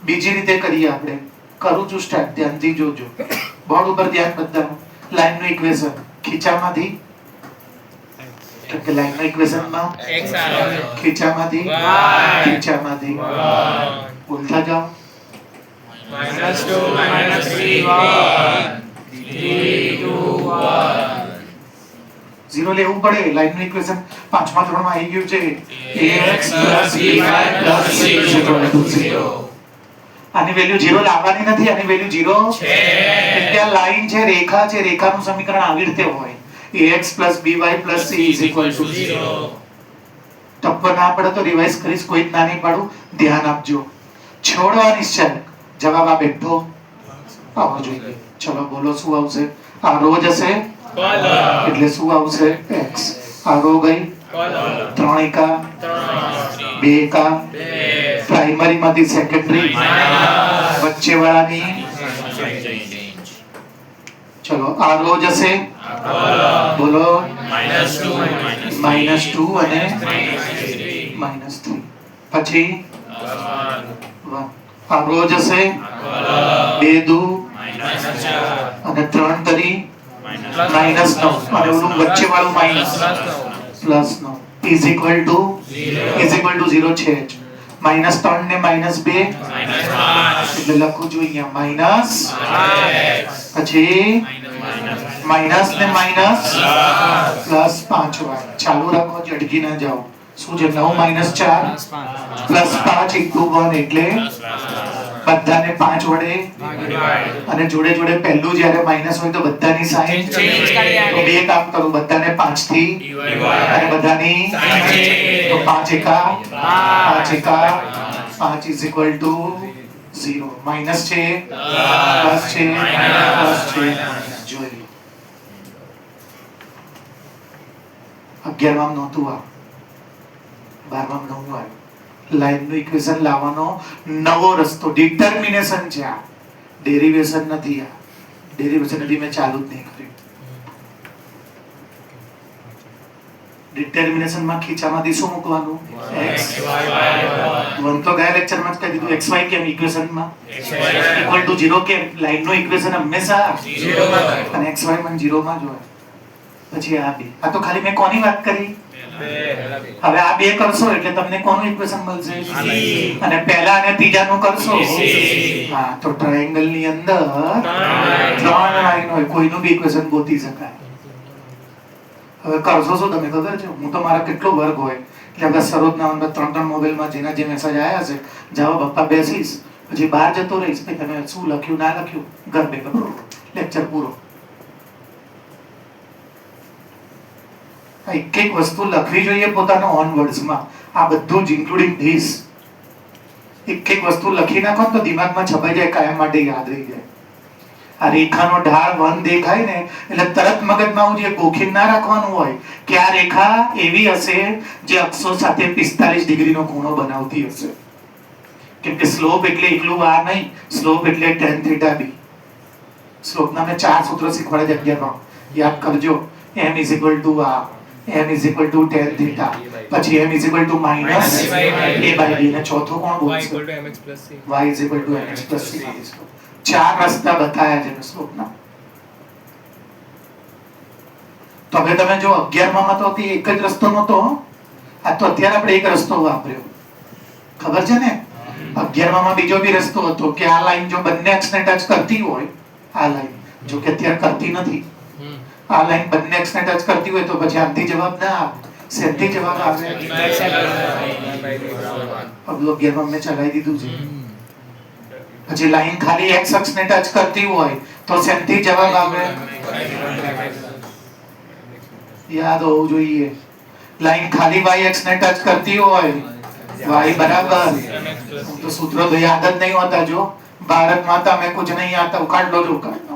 [SPEAKER 1] બીજી રીતે કરીએ આપણે. કરું છું સ્ટાર્ટ, ધ્યાનથી જોજો. બોર્ડ ઉપર ધ્યાન બધાનું. લાઈન નું ઇક્વેશન ખીચામાંથી, કે લાઈન નું ઇક્વેશનમાં
[SPEAKER 5] x આવે,
[SPEAKER 1] ખીચામાંથી
[SPEAKER 5] y.
[SPEAKER 1] ખીચામાંથી બોલતા જાઓ.
[SPEAKER 4] -2 -3 1 3 2 1
[SPEAKER 1] 0 લેવું પડે. લાઈન નું ઇક્વેશન 5મા ધોરણમાં આવી ગયું છે. ax + by + c = 0. આની વેલ્યુ 0 લાવવાની નથી. આની વેલ્યુ 0 છે. એટલે આ લાઈન છે, રેખા છે. રેખાનું સમીકરણ આવી રીતે હોય: ax + by + c = 0. ટપ્પો ના પડે તો રિવાઇઝ કરીશ, કોઈ જ ના નહીં પાડું. ધ્યાન આપજો. છોડવાની છે. જવાબ આ બેઠો આવો જોઈએ. ચલો બોલો શું આવશે? આ રો જશે એટલે શું આવશે? x. આ રો ગઈ 3 એકા 2 એકા પ્રાઇમરી માંથી સેકન્ડરી વચ્ચે વાળાની ચલો આ રો જશે બોલો -2 અને -3 પછી 1 આ રો જશે 2 દુ અને 3 તરી -9 અને ઓલું વચ્ચે વાળું +9 ઇઝ ઇક્વલ ટુ 0 છે જ -3 ને -2 એટલે લખું છું અહીંયા માઈનસ પછી માઈનસ ને માઈનસ +5 વાર ચાલુ રાખો જડકી ના જાઓ શું છે 9 - 4 +5 * 1 એટલે બધાને 5 વડે અને જોડે જોડે પહેલું જ્યારે માઈનસ હોય તો બધાની સાઈન તો બે કામ કરું બધાને 5 થી અને બધાની તો 5 એકા 5 ઇઝ ઇક્વલ ટુ 0 માઈનસ છે પ્લસ છે જોઈ લો 11માં નહોતું આ 12માં નવું આવ્યું લાઈન નું ઇક્વેશન લાવવાનો નવો રસ્તો ડિટર્મિનેશન છે આ ડેરિવેશન નથી આ ડેરિવેશન નથી મેં ચાલુ જ નહીં કર્યું ડિટર્મિનેશન માં ખીચામાંથી શું મૂકવાનું x વન તો ગયા લેક્ચર માં જ કહી દીધું xy કેમ ઇક્વેશન માં ઇક્વલ ટુ 0 કેમ લાઈન નું ઇક્વેશન હંમેશા 0 માં અને xy માં 0 માં જ હોય પછી આ બે આ તો ખાલી મેં કોની વાત કરી હવે આ બે કરશો એટલે તમને કોનું ઇક્વેશન મળશે અને પહેલા અને ત્રીજાનું કરશો હા તો ટ્રાયેંગલ ની અંદર 3 લાઈન હોય કોઈનું બી ઇક્વેશન ગોતી શકાય હવે કરશો શું તમે ખબર છે હું તો મારા કેટલો વર્ગ હોય એટલે આપણે સરોજના અંદર 3 મોબાઈલમાં જેના જે મેસેજ આવ્યા છે જાઓ પપ્પા બેસીશ પછી બહાર જતો રહીશ કે તમે શું લખ્યું ના લખ્યું ઘર ભેગા લેક્ચર પૂરો એક એક વસ્તુ લખવી જોઈએ પોતાનો ઓન વર્ડ્સમાં આ બધું જ ઇન્ક્લુડિંગ ધીસ એક એક વસ્તુ લખી નાખો તો દિમાગમાં છપાઈ જાય કાયમ માટે યાદ રહી જાય આ રેખાનો ઢાળ 1 દેખાય ને એટલે તરત મગજમાં જે ગોખીને ના રાખવાનું હોય કે આ રેખા એવી હશે જે અક્ષો સાથે 45 ડિગ્રીનો ખૂણો બનાવતી હશે કેમ કે સ્લોપ એટલે એકલું આ નહીં સ્લોપ એટલે tan θ b સ્લોપના મેં 4 સૂત્રો શીખવાડ્યા 11માં યાદ કરજો m = આ m = tan θ પછી m = -a/b અને ચોથો કોણ બોલશે y = mx + c ચાર રસ્તા બતાયા છે સ્લોપના તો હવે તમે જો 11માં તો એક જ રસ્તો નતો આ તો અત્યારે આપણે એક રસ્તો વાપર્યો ખબર છે ને 11માં બીજો બી રસ્તો હતો કે આ લાઈન જો બંને અક્ષને ટચ કરતી હોય આ લાઈન જો કે અત્યારે કરતી નથી આ લાઈન બંને અક્ષને ટચ કરતી હોય તો પછી આમથી જવાબ ના આવે સેથી જવાબ આવે અબલો 11માં મેં ચલાવી દીધું છે પછી લાઈન ખાલી x અક્ષને ટચ કરતી હોય તો સેથી જવાબ આવે યાદ હોવું જોઈએ લાઈન ખાલી y અક્ષને ટચ કરતી હોય y બરાબર તો સૂત્રો તો યાદ જ નહીં હોતા જો ભારત માતા મેં कुछ नहीं आता ઉકાળ લો જો ઉકાળ લો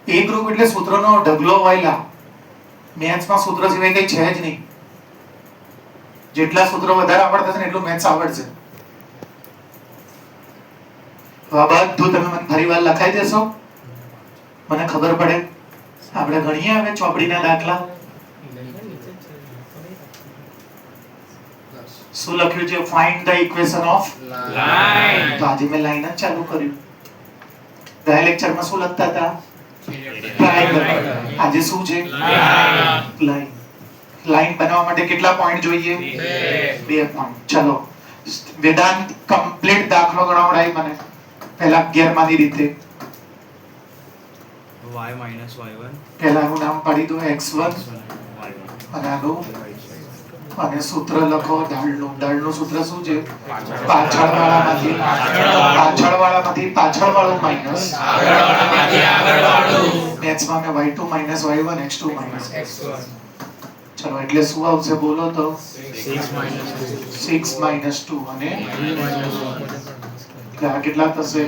[SPEAKER 1] એ ગ્રુપ એટલે સૂત્રોનો ઢગલો વાયલા મેથ્સમાં સૂત્ર સિવાય કઈ છે જ નહીં જેટલા સૂત્રો વધારે આવડતા છે ને એટલું મેથ્સ આવડશે આ બધું તમે મને ફરીવાર લખાઈ દેશો મને ખબર પડે આપણે ગણીએ હવે ચોપડીના દાખલા શું લખ્યું છે find the equation of line તો આજે મેં લાઈન જ ચાલુ કર્યું ગયા લેક્ચરમાં શું લખતા હતા ટ્રાયેંગલ આજે શું છે લાઈન લાઈન બનાવવા માટે કેટલા પોઈન્ટ જોઈએ 2 પોઈન્ટ ચલો વેદાંત કમ્પ્લીટ દાખલો ગણાવડાય મને પહેલા 11 માંની રીતે
[SPEAKER 7] y - y1
[SPEAKER 1] પહેલાનું નામ પાડી દો x1 અને આનું અને સૂત્ર લખો ઢાળનું સૂત્ર શું છે પાછળવાળામાંથી પાછળવાળું માઈનસ મેથ્સમાં મેં y2 - y1 x2 - x1 ચલો એટલે શું આવશે બોલો તો 6 - 2 અને કેટલા થશે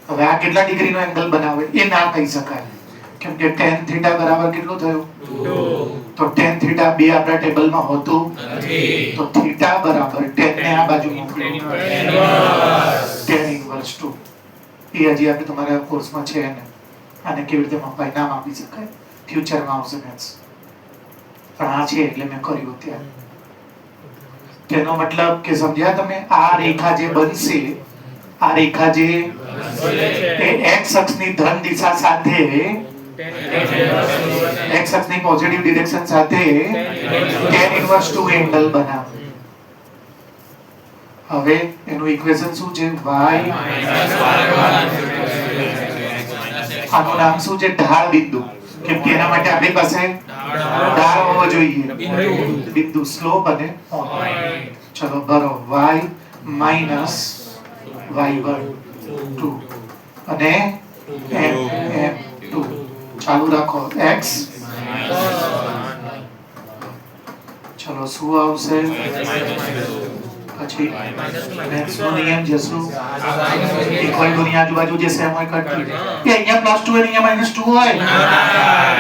[SPEAKER 1] હવે આ કેટલા ડિગ્રીનો એંગલ બનાવે એ ના કહી શકાય કેમ કે tan થીટા બરાબર કેટલું થયું? 2. તો tan થીટા 2 આપણા ટેબલમાં હોતું નથી. તો થીટા બરાબર tan ને આ બાજુ મોકલો, tan ઇન્વર્સ 2. એ હજી આપણે તમારા કોર્સમાં છે ને, આને કેવી રીતે મપાય નામ આપી શકાય, ફ્યુચરમાં આવશે મેથ્સ, પણ આ છે એટલે મેં કર્યું અત્યારે. તેનો મતલબ કે સમજ્યા તમે? આ રેખા જે બનશે, આ રેખા જે એ x અક્ષની ધન દિશા સાથે, x અક્ષની પોઝિટિવ ડિરેક્શન સાથે tan ઇન્વર્સ 2 એંગલ બનાવે. હવે એનું ઇક્વેશન શું છે? y આનું નામ શું છે? ઢાળ બિંદુ. કેમ કે એના માટે આપણી પાસે ઢાળ હોવો જોઈએ, બિંદુ, સ્લોપ અને પોઈન્ટ. ચલો બરો y માઈનસ y1 2 અને m2 ચાલુ રાખો x. ચલો શું આવશે પછી? મેથ્સ નો નિયમ જશું ઇક્વલ ટુ ની આજુબાજુ જે સેમ હોય કટ થઈ જાય. એ અહીંયા +2 અને અહીંયા -2 હોય,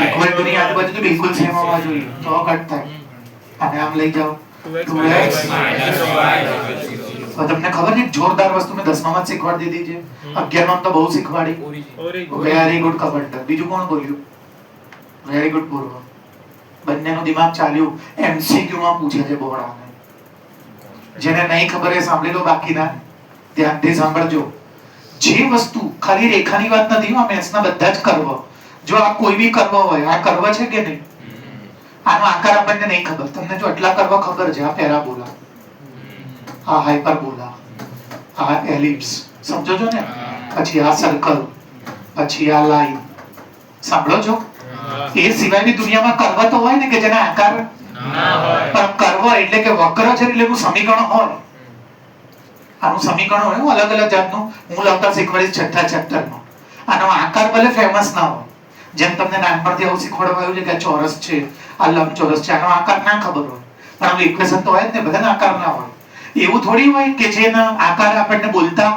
[SPEAKER 1] ઇક્વલ ટુ ની આજુબાજુ તો બિલકુલ સેમ હોવા જોઈએ તો કટ થાય. અને આમ લઈ જાઓ 2x તો તમને ખબર છે જોરદાર વસ્તુ મેં 10મા માં શીખવાડી દીધી છે, 11મા તો બહુ શીખવાડી. Very good commenter. બીજું કોણ બોલ્યું? વેરી ગુડ પૂર્વ. બંનેનું દિમાગ ચાલ્યું. એમસીક્યુ માં પૂછે છે બોર્ડ. જેને નહીં ખબર એ સાંભળી લો, બાકીના ધ્યાનથી સાંભળજો. જે વસ્તુ ખાલી રેખાની વાત નથી, આ મેથ્સના બધા જ કર્વ. જો આ કોઈ બી કર્વ હોય, આ કર્વ છે કે નહીં? આનો આકાર આપણને નહીં ખબર. તમને જો આટલા કર્વ ખબર છે, આ પેરાબોલા, આ હાઇપરબોલા, આ એલિપ્સ, સમજો છો ને? પછી આ સર્કલ, પછી આ લાઈન, સાંભળો છો? એ સિવાય બી દુનિયામાં કર્વ તો હોય ને કે જેના આકાર પણ કર્વ એટલે કે વક્ર છે એટલે એનું સમીકરણ હોય. આનું સમીકરણ હોય અલગ અલગ જાતનું. હું લખતા શીખવાડીશ છઠ્ઠા ચેપ્ટરમાં. આનો આકાર ભલે ફેમસ ના હોય, જેમ તમને નાનપણથી આવું શીખવાડવામાં આવ્યું છે કે ચોરસ છે, આ લંબચોરસ છે, આનો આકાર ના ખબર હોય, પણ આનું ઇક્વેશન તો હોય જ ને, બધાના આકાર ના હોય. એવું થોડી હોય કે જેના આકાર આપણને બોલતા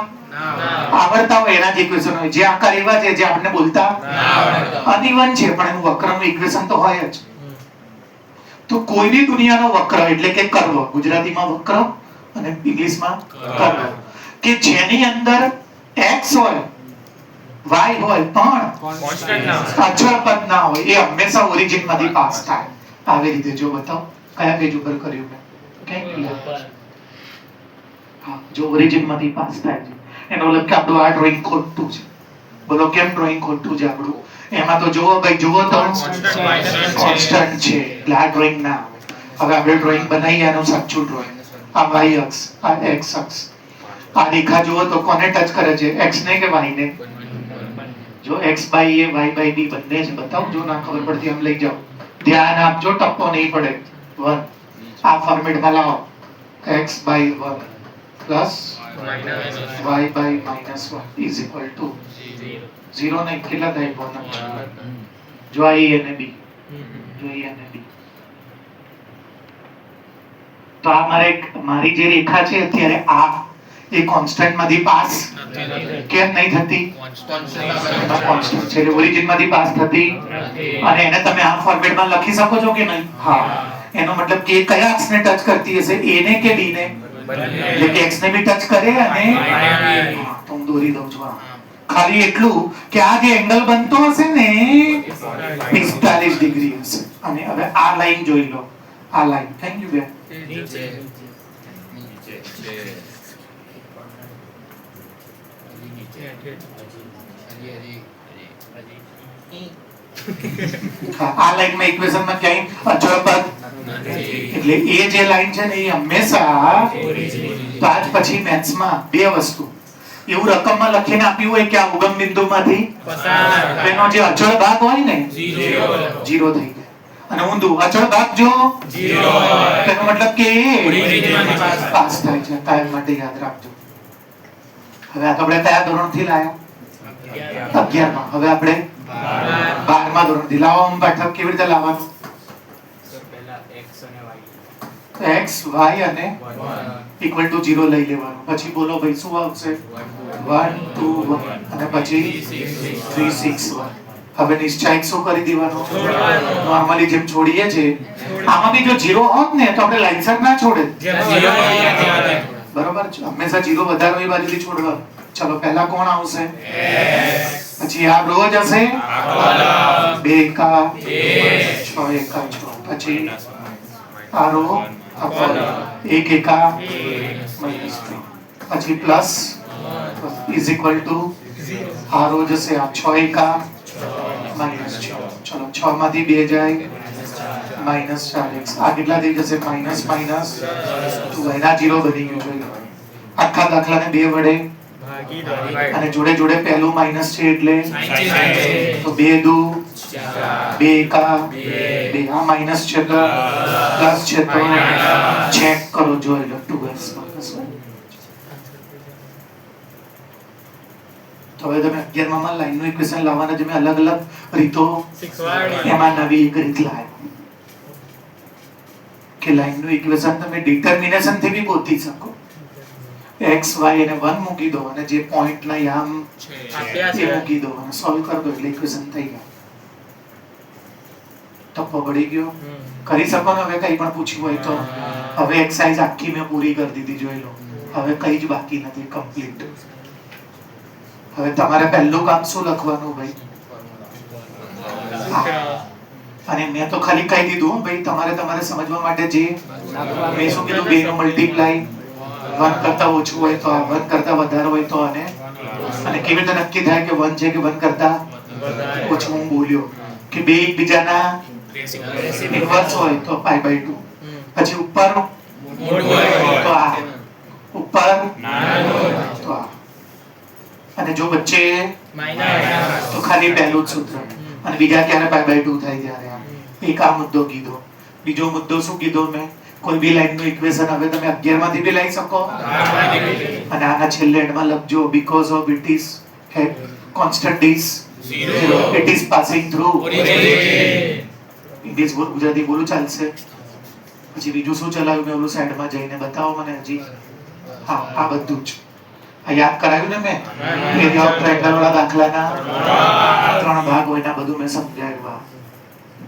[SPEAKER 1] આવડતા હોય એના જ ઇક્વેશન હોય. જે આકાર એવા છે જે આપણને બોલતા અનિવન છે, પણ એનું વક્રનું ઇક્વેશન તો હોય જ. તો કોઈ બી દુનિયાનો વક્ર એટલે કે કર્વ, ગુજરાતીમાં વક્ર અને ઇંગ્લિશમાં કર્વ, કે જેની અંદર x હોય, y હોય, પણ અચળ પદ ના હોય, એ હંમેશા ઓરિજિન માંથી પાસ થાય. આવી રીતે જો બતાવો કયા પેજ ઉપર કર્યું મેં? હા, જો ઓરિજિન માંથી પાસ થાય છે એનો મતલબ કે આપણું આ ડ્રોઈંગ ખોટું છે. બોલો કેમ ડ્રોઈંગ ખોટું છે આપણું? એમાં તો જુઓ ભાઈ, જુઓ તો કોન્સ્ટન્ટ છે એટલે આ ડ્રોઈંગ ના આવે. હવે આપણે ડ્રોઈંગ બનાવીએ આનું સાચું ડ્રોઈંગ. આ y અક્ષ, આ x અક્ષ, આ રેખા જુઓ તો કોને ટચ કરે છે? x ને કે y ને? જો x by a, y by b બંને છે. બતાવો જો ના ખબર પડતી આમ લઈ જાઓ, ધ્યાન આપજો, ટપ્પો નહીં પડે. 1 આ ફોર્મેટમાં લાવો, x by 1 plus y by -1 is equal to 0 નહીં. કેટલા થાય? 1. જો a અને b, જો a અને b. તો આ મારી જે રેખા છે અત્યારે આ એ કોન્સ્ટન્ટ માંથી પાસ કેમ નહીં થતી? કોન્સ્ટન્ટ છે એટલે ઓરિજિન માંથી પાસ થતી. અને એને તમે આ ફોર્મેટમાં લખી શકો છો કે નહીં? હા. એનો મતલબ કે કયા અક્ષને ટચ કરતી હશે? a ને કે b ને? એટલે કે x ને બી ટચ કરે અને તો હું દોરી દઉં છું. ખાલી એટલું કે આ જે એંગલ બનતો હશે ને 45 ડિગ્રી હશે. અને હવે આ લાઈન જોઈ લો, આ લાઈન થેન્ક યુ બેન. આ લાઈનમાં ઇક્વેશનમાં ક્યાંય અચળ પદ એટલે એ જે લાઈન છે ને એ હંમેશા. તો આજ પછી મેથ્સમાં બે વસ્તુ એવું રકમમાં લખીને આપ્યું હોય કે આ ઉગમ બિંદુમાંથી એનો જે અચળ ભાગ હોય ને 0 થઈ જાય. અને ઊંધું અચળ ભાગ જો 0 હોય તેનો મતલબ કે પાસ થાય છે. કાયમ માટે યાદ રાખજો. હવે આ તો આપણે કયા ધોરણથી લાયા? 11માં. હવે આપણે 12મા ધોરણથી. લાવો પાઠક કેવી રીતે લાવવાનું? x y અને ઇક્વલ ટુ 0 લઈ લેવાનું. પછી બોલો ભાઈ શું આવશે? 1 2 1 અને પછી 3 6 1. હવે નિશ્ચય શું કરી દેવાનો? નોર્મલી જેમ છોડીએ છે આમાં બી જો 0 હોત ને તો આપણે લાઈનસર ના છોડે, બરોબર છે? હંમેશા 0 વધારે હોય એ બાજુથી છોડવા. ચલો પહેલા કોણ આવશે? પછી આ રો જ હશે, 2 એકા 6 એકા 6. પછી આ રો 1 એકા -3. પછી પ્લસ ઇઝ ઇક્વલ ટુ આ રો જશે આ 6 એકા -6. ચલો 6 માંથી 2 જાય -4x. આ કેટલા થઈ જશે? Minus minus 2. એના 0 બની ગયું જોઈએ. આખા દાખલાને 2 વડે અને જોડે જોડે પહેલું માઇનસ છે એટલે તો 2 દુ 2 એકા 2. આ માઇનસ છે તો પ્લસ છે તો ચેક કરો જોઈ લો 2x -1. તો હવે તમે 11 માં લાઈનનું ઇક્વેશન લાવવાના જે મેં અલગ અલગ રીતો એમાં નવી એક રીત લાવ્યો કે લાઈનનું ઇક્વેશન તમે ડિટર્મિનેશન થી બી ગોતી શકો. x y અને 1 મૂકી દો અને જે પોઈન્ટ ના યામ એ મૂકી દો અને સોલ્વ કરી દો એટલે ઇક્વેશન થઈ જાય. ટપ્પો પડી ગયો? કરી શકો ને? હવે કઈ પણ પૂછ્યું હોય તો હવે એક્સરસાઇઝ આખી મેં પૂરી કરી દીધી, જોઈ લો. હવે કઈ જ બાકી નથી, કમ્પ્લીટ. હવે તમારે પહેલું કામ શું લખવાનું ભાઈ? અને મેં તો ખાલી કહી દીધું ભાઈ, તમારે સમજવા માટે જે મેં શું કીધું, 2 નો મલ્ટીપ્લાય 1 કરતા ઓછું હોય તો આ, 1 કરતા વધારે હોય તો અને કેવી રીતે નક્કી થાય કે 1 છે કે 1 કરતા ઓછું? હું બોલ્યો કે 2 એકબીજાના ઇન્વર્સ હોય તો π/2. પછી ઉપર તો આ, ઉપર તો આ, અને જો વચ્ચે તો ખાલી પહેલું જ સૂત્ર અને બીજા ક્યારે π/2 થાય ત્યારે. એક આ મુદ્દો કીધો. બીજો મુદ્દો શું કીધો મેં? કોઈ બી લાઈનનું ઇક્વેશન હવે તમે 11 માંથી બી લઈ શકો અને આના છેલ્લે એન્ડમાં લખજો because of it is constant is 0, it is passing through English બોલ, ગુજરાતી બોલું ચાલશે? પછી બીજું શું ચલાવ્યું મેં? ઓલું સાઈડમાં જઈને બતાવો મને હજી. હા, આ બધું જ આ યાદ કરાવ્યું ને મેં? એરિયા ઓફ ટ્રાયેંગલ વાળા દાખલાના 3 ભાગ હોય ને બધું મેં સમજાવ્યું.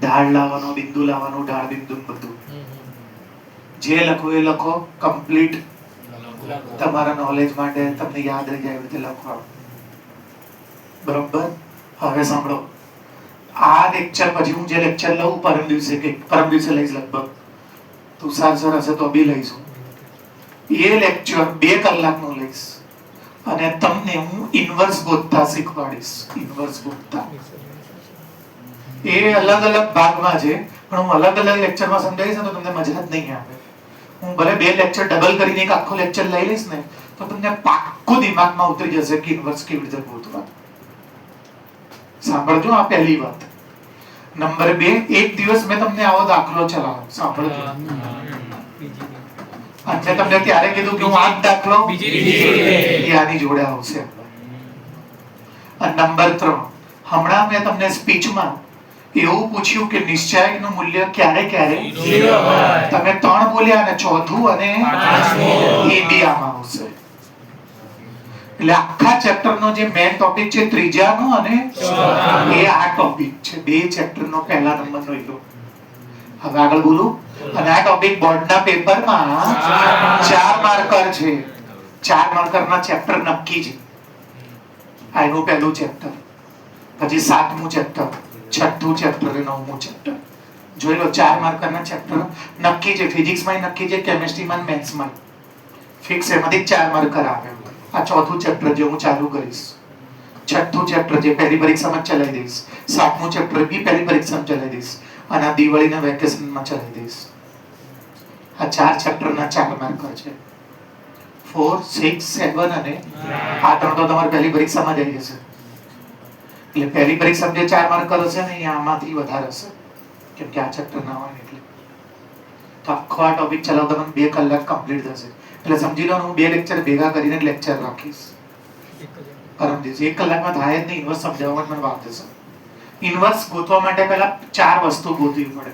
[SPEAKER 1] ઢાળ લાવવાનો, બિંદુ લાવવાનું, ઢાળ બિંદુ બધું જે લખો એ લખો, કમ્પ્લીટ તમારા નોલેજ માટે તમને યાદ રહી જાય રીતે લખો, બરોબર? હવે સાંભળો, આ લેક્ચર પછી હું જે લેક્ચર લઉં પરમ દિવસે લઈશ, લગભગ તુષાર સર હશે તો બી લઈશું. એ લેક્ચર 2 કલાકનું લઈશ અને તમને હું ઇન્વર્સ ગોતતા શીખવાડીશ. ઇન્વર્સ ગોતતા એ અલગ અલગ ભાગમાં છે, પણ હું અલગ અલગ લેક્ચરમાં સમજાવીશ ને તો તમને મજા જ નહીં આવે. હું ભલે 2 લેક્ચર ડબલ કરીને એક આખો લેક્ચર લઈ લઈશ ને તો તમને પાક્કું દિમાગમાં ઉતરી જશે કે ઇન્વર્સ કેવી રીતે ગોતવા. સાંભળજો, આ પહેલી વાત. નંબર 2, એક દિવસ મેં તમને આવો દાખલો ચલાવ્યો, સાંભળજો. અને તમને ત્યારે કીધું કે હું આ દાખલો આની જોડે આવશે. અને નંબર 3, હમણાં મેં તમને સ્પીચમાં એવું પૂછ્યું કે નિશ્ચયકનું મૂલ્ય ક્યારે ક્યારે 0 હોય. તમે 3 બોલ્યા અને ચોથું અને એ બી આમાં આવશે. એટલે આખા ચેપ્ટરનો જે મેઇન ટોપિક છે ત્રીજાનો અને એ આ ટોપિક છે. 2 ચેપ્ટરનો પહેલા નંબરનો ઈલો. હવે આગળ બોલું. અને આ ટોપિક બોર્ડના પેપરમાં 4 માર્કર છે. 4 માર્કરના ચેપ્ટર નક્કી છે. આ એનું પહેલું ચેપ્ટર, પછી 7મું ચેપ્ટર, 6થું ચેપ્ટર અને 9મું ચેપ્ટર. જોઈ લો, 4 માર્કરના ચેપ્ટર નક્કી છે. ફિઝિક્સમાં નક્કી છે, કેમિસ્ટ્રીમાં, મેથ્સમાં ફિક્સ. એમાંથી 4 માર્કર આવે. આ 4થું ચેપ્ટર જે હું ચાલુ કરીશ, 6થું ચેપ્ટર જે પહેલી પરીક્ષામાં ચલાવી દઈશ, 7મું ચેપ્ટર બી પહેલી પરીક્ષામાં ચલાવી દઈશ અને આ દિવાળીના વેકેશનમાં ચલાવી દઈશ. આ 4 ચેપ્ટરના 4 માર્કર છે. 4, 6, 7 અને આ 3 તો તમારી પહેલી પરીક્ષામાં જ આવી જશે. એટલે પહેલી પરીક્ષામાં જે 4 માર્કર હશે ને એ આમાંથી વધારે હશે, કેમ કે આ ચેપ્ટર ના હોય એટલે. તો આખો આ ટોપિક ચલાવતા મને 2 કલાક કમ્પ્લીટ થશે. એટલે સમજી લો, હું 2 લેક્ચર ભેગા કરીને લેક્ચર રાખીશ. પરમ દિવસે 1 કલાકમાં થાય જ નહીં. ઇન્વર્સ સમજાવવામાં મને વાત થશે. ઇન્વર્સ ગોતવા માટે પહેલા 4 વસ્તુ ગોતવી પડે.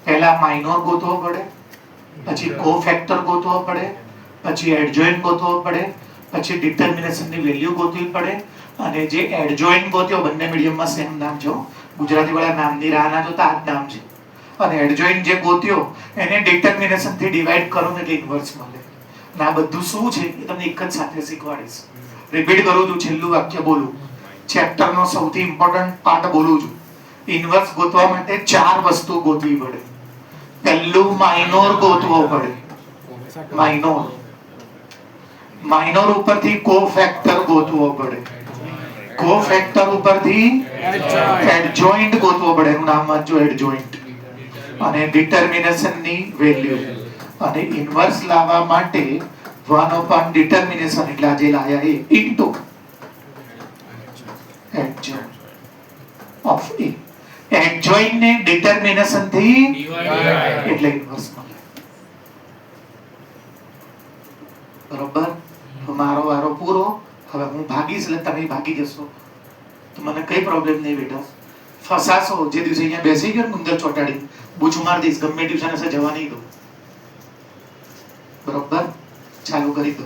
[SPEAKER 1] પહેલા માઇનોર ગોતવો પડે, પછી કોફેક્ટર ગોતવો પડે, પછી એડજોઇન્ટ ગોતવો પડે, પછી ડિટર્મિનેશનની વેલ્યુ ગોતવી પડે અને જે એડજોઇન્ટ ગોત્યો, બંને મીડિયમમાં સેમ નામ છે હો. ગુજરાતી વાળા નામની રાહ ના જોતા આ જ નામ છે. અને એડજોઇન્ટ જે ગોત્યો એને ડિટર્મિનેશન થી ડિવાઈડ કરો ને એટલે ઇન્વર્સ મળે. અને આ બધું શું છે એ તમને એક જ સાથે શીખવાડીશ. રિપીટ કરું છું, છેલ્લું વાક્ય બોલું. ચેપ્ટરનો સૌથી ઇમ્પોર્ટન્ટ પાર્ટ બોલું છું. ઇન્વર્સ ગોતવા માટે 4 વસ્તુ ગોતવી પડે. પહેલું માઇનોર ગોતવો પડે. માઇનોર ઉપરથી કોફેક્ટર ગોતવો પડે. કોફેક્ટર ઉપરથી એડજોઇન્ટ ગોતવો પડે. એનું નામ વાંચો, એડજોઇન્ટ. અને ડિટર્મિનેશન ની વેલ્યુ. અને ઇન્વર્સ લાવવા માટે 1 ડિટર્મિનેશન એટલે આજે લાયા A into adjoint of A. Adjoint ને ડિટર્મિનેશન થી એટલે ઇન્વર્સ મળે. બરોબર? તો મારો વારો પૂરો. હવે હું ભાગીશ એટલે તમે ભાગી જશો તો મને કઈ પ્રોબ્લેમ નહીં બેટા. ફસાશો જે દિવસે અહીંયા બેસી ગયો મુંદર ચોટાડી બૂછું મારી દઈશ, ગમે ટ્યુશન હશે જવા નહીં દો. બરોબર? ચાલુ કરી દો.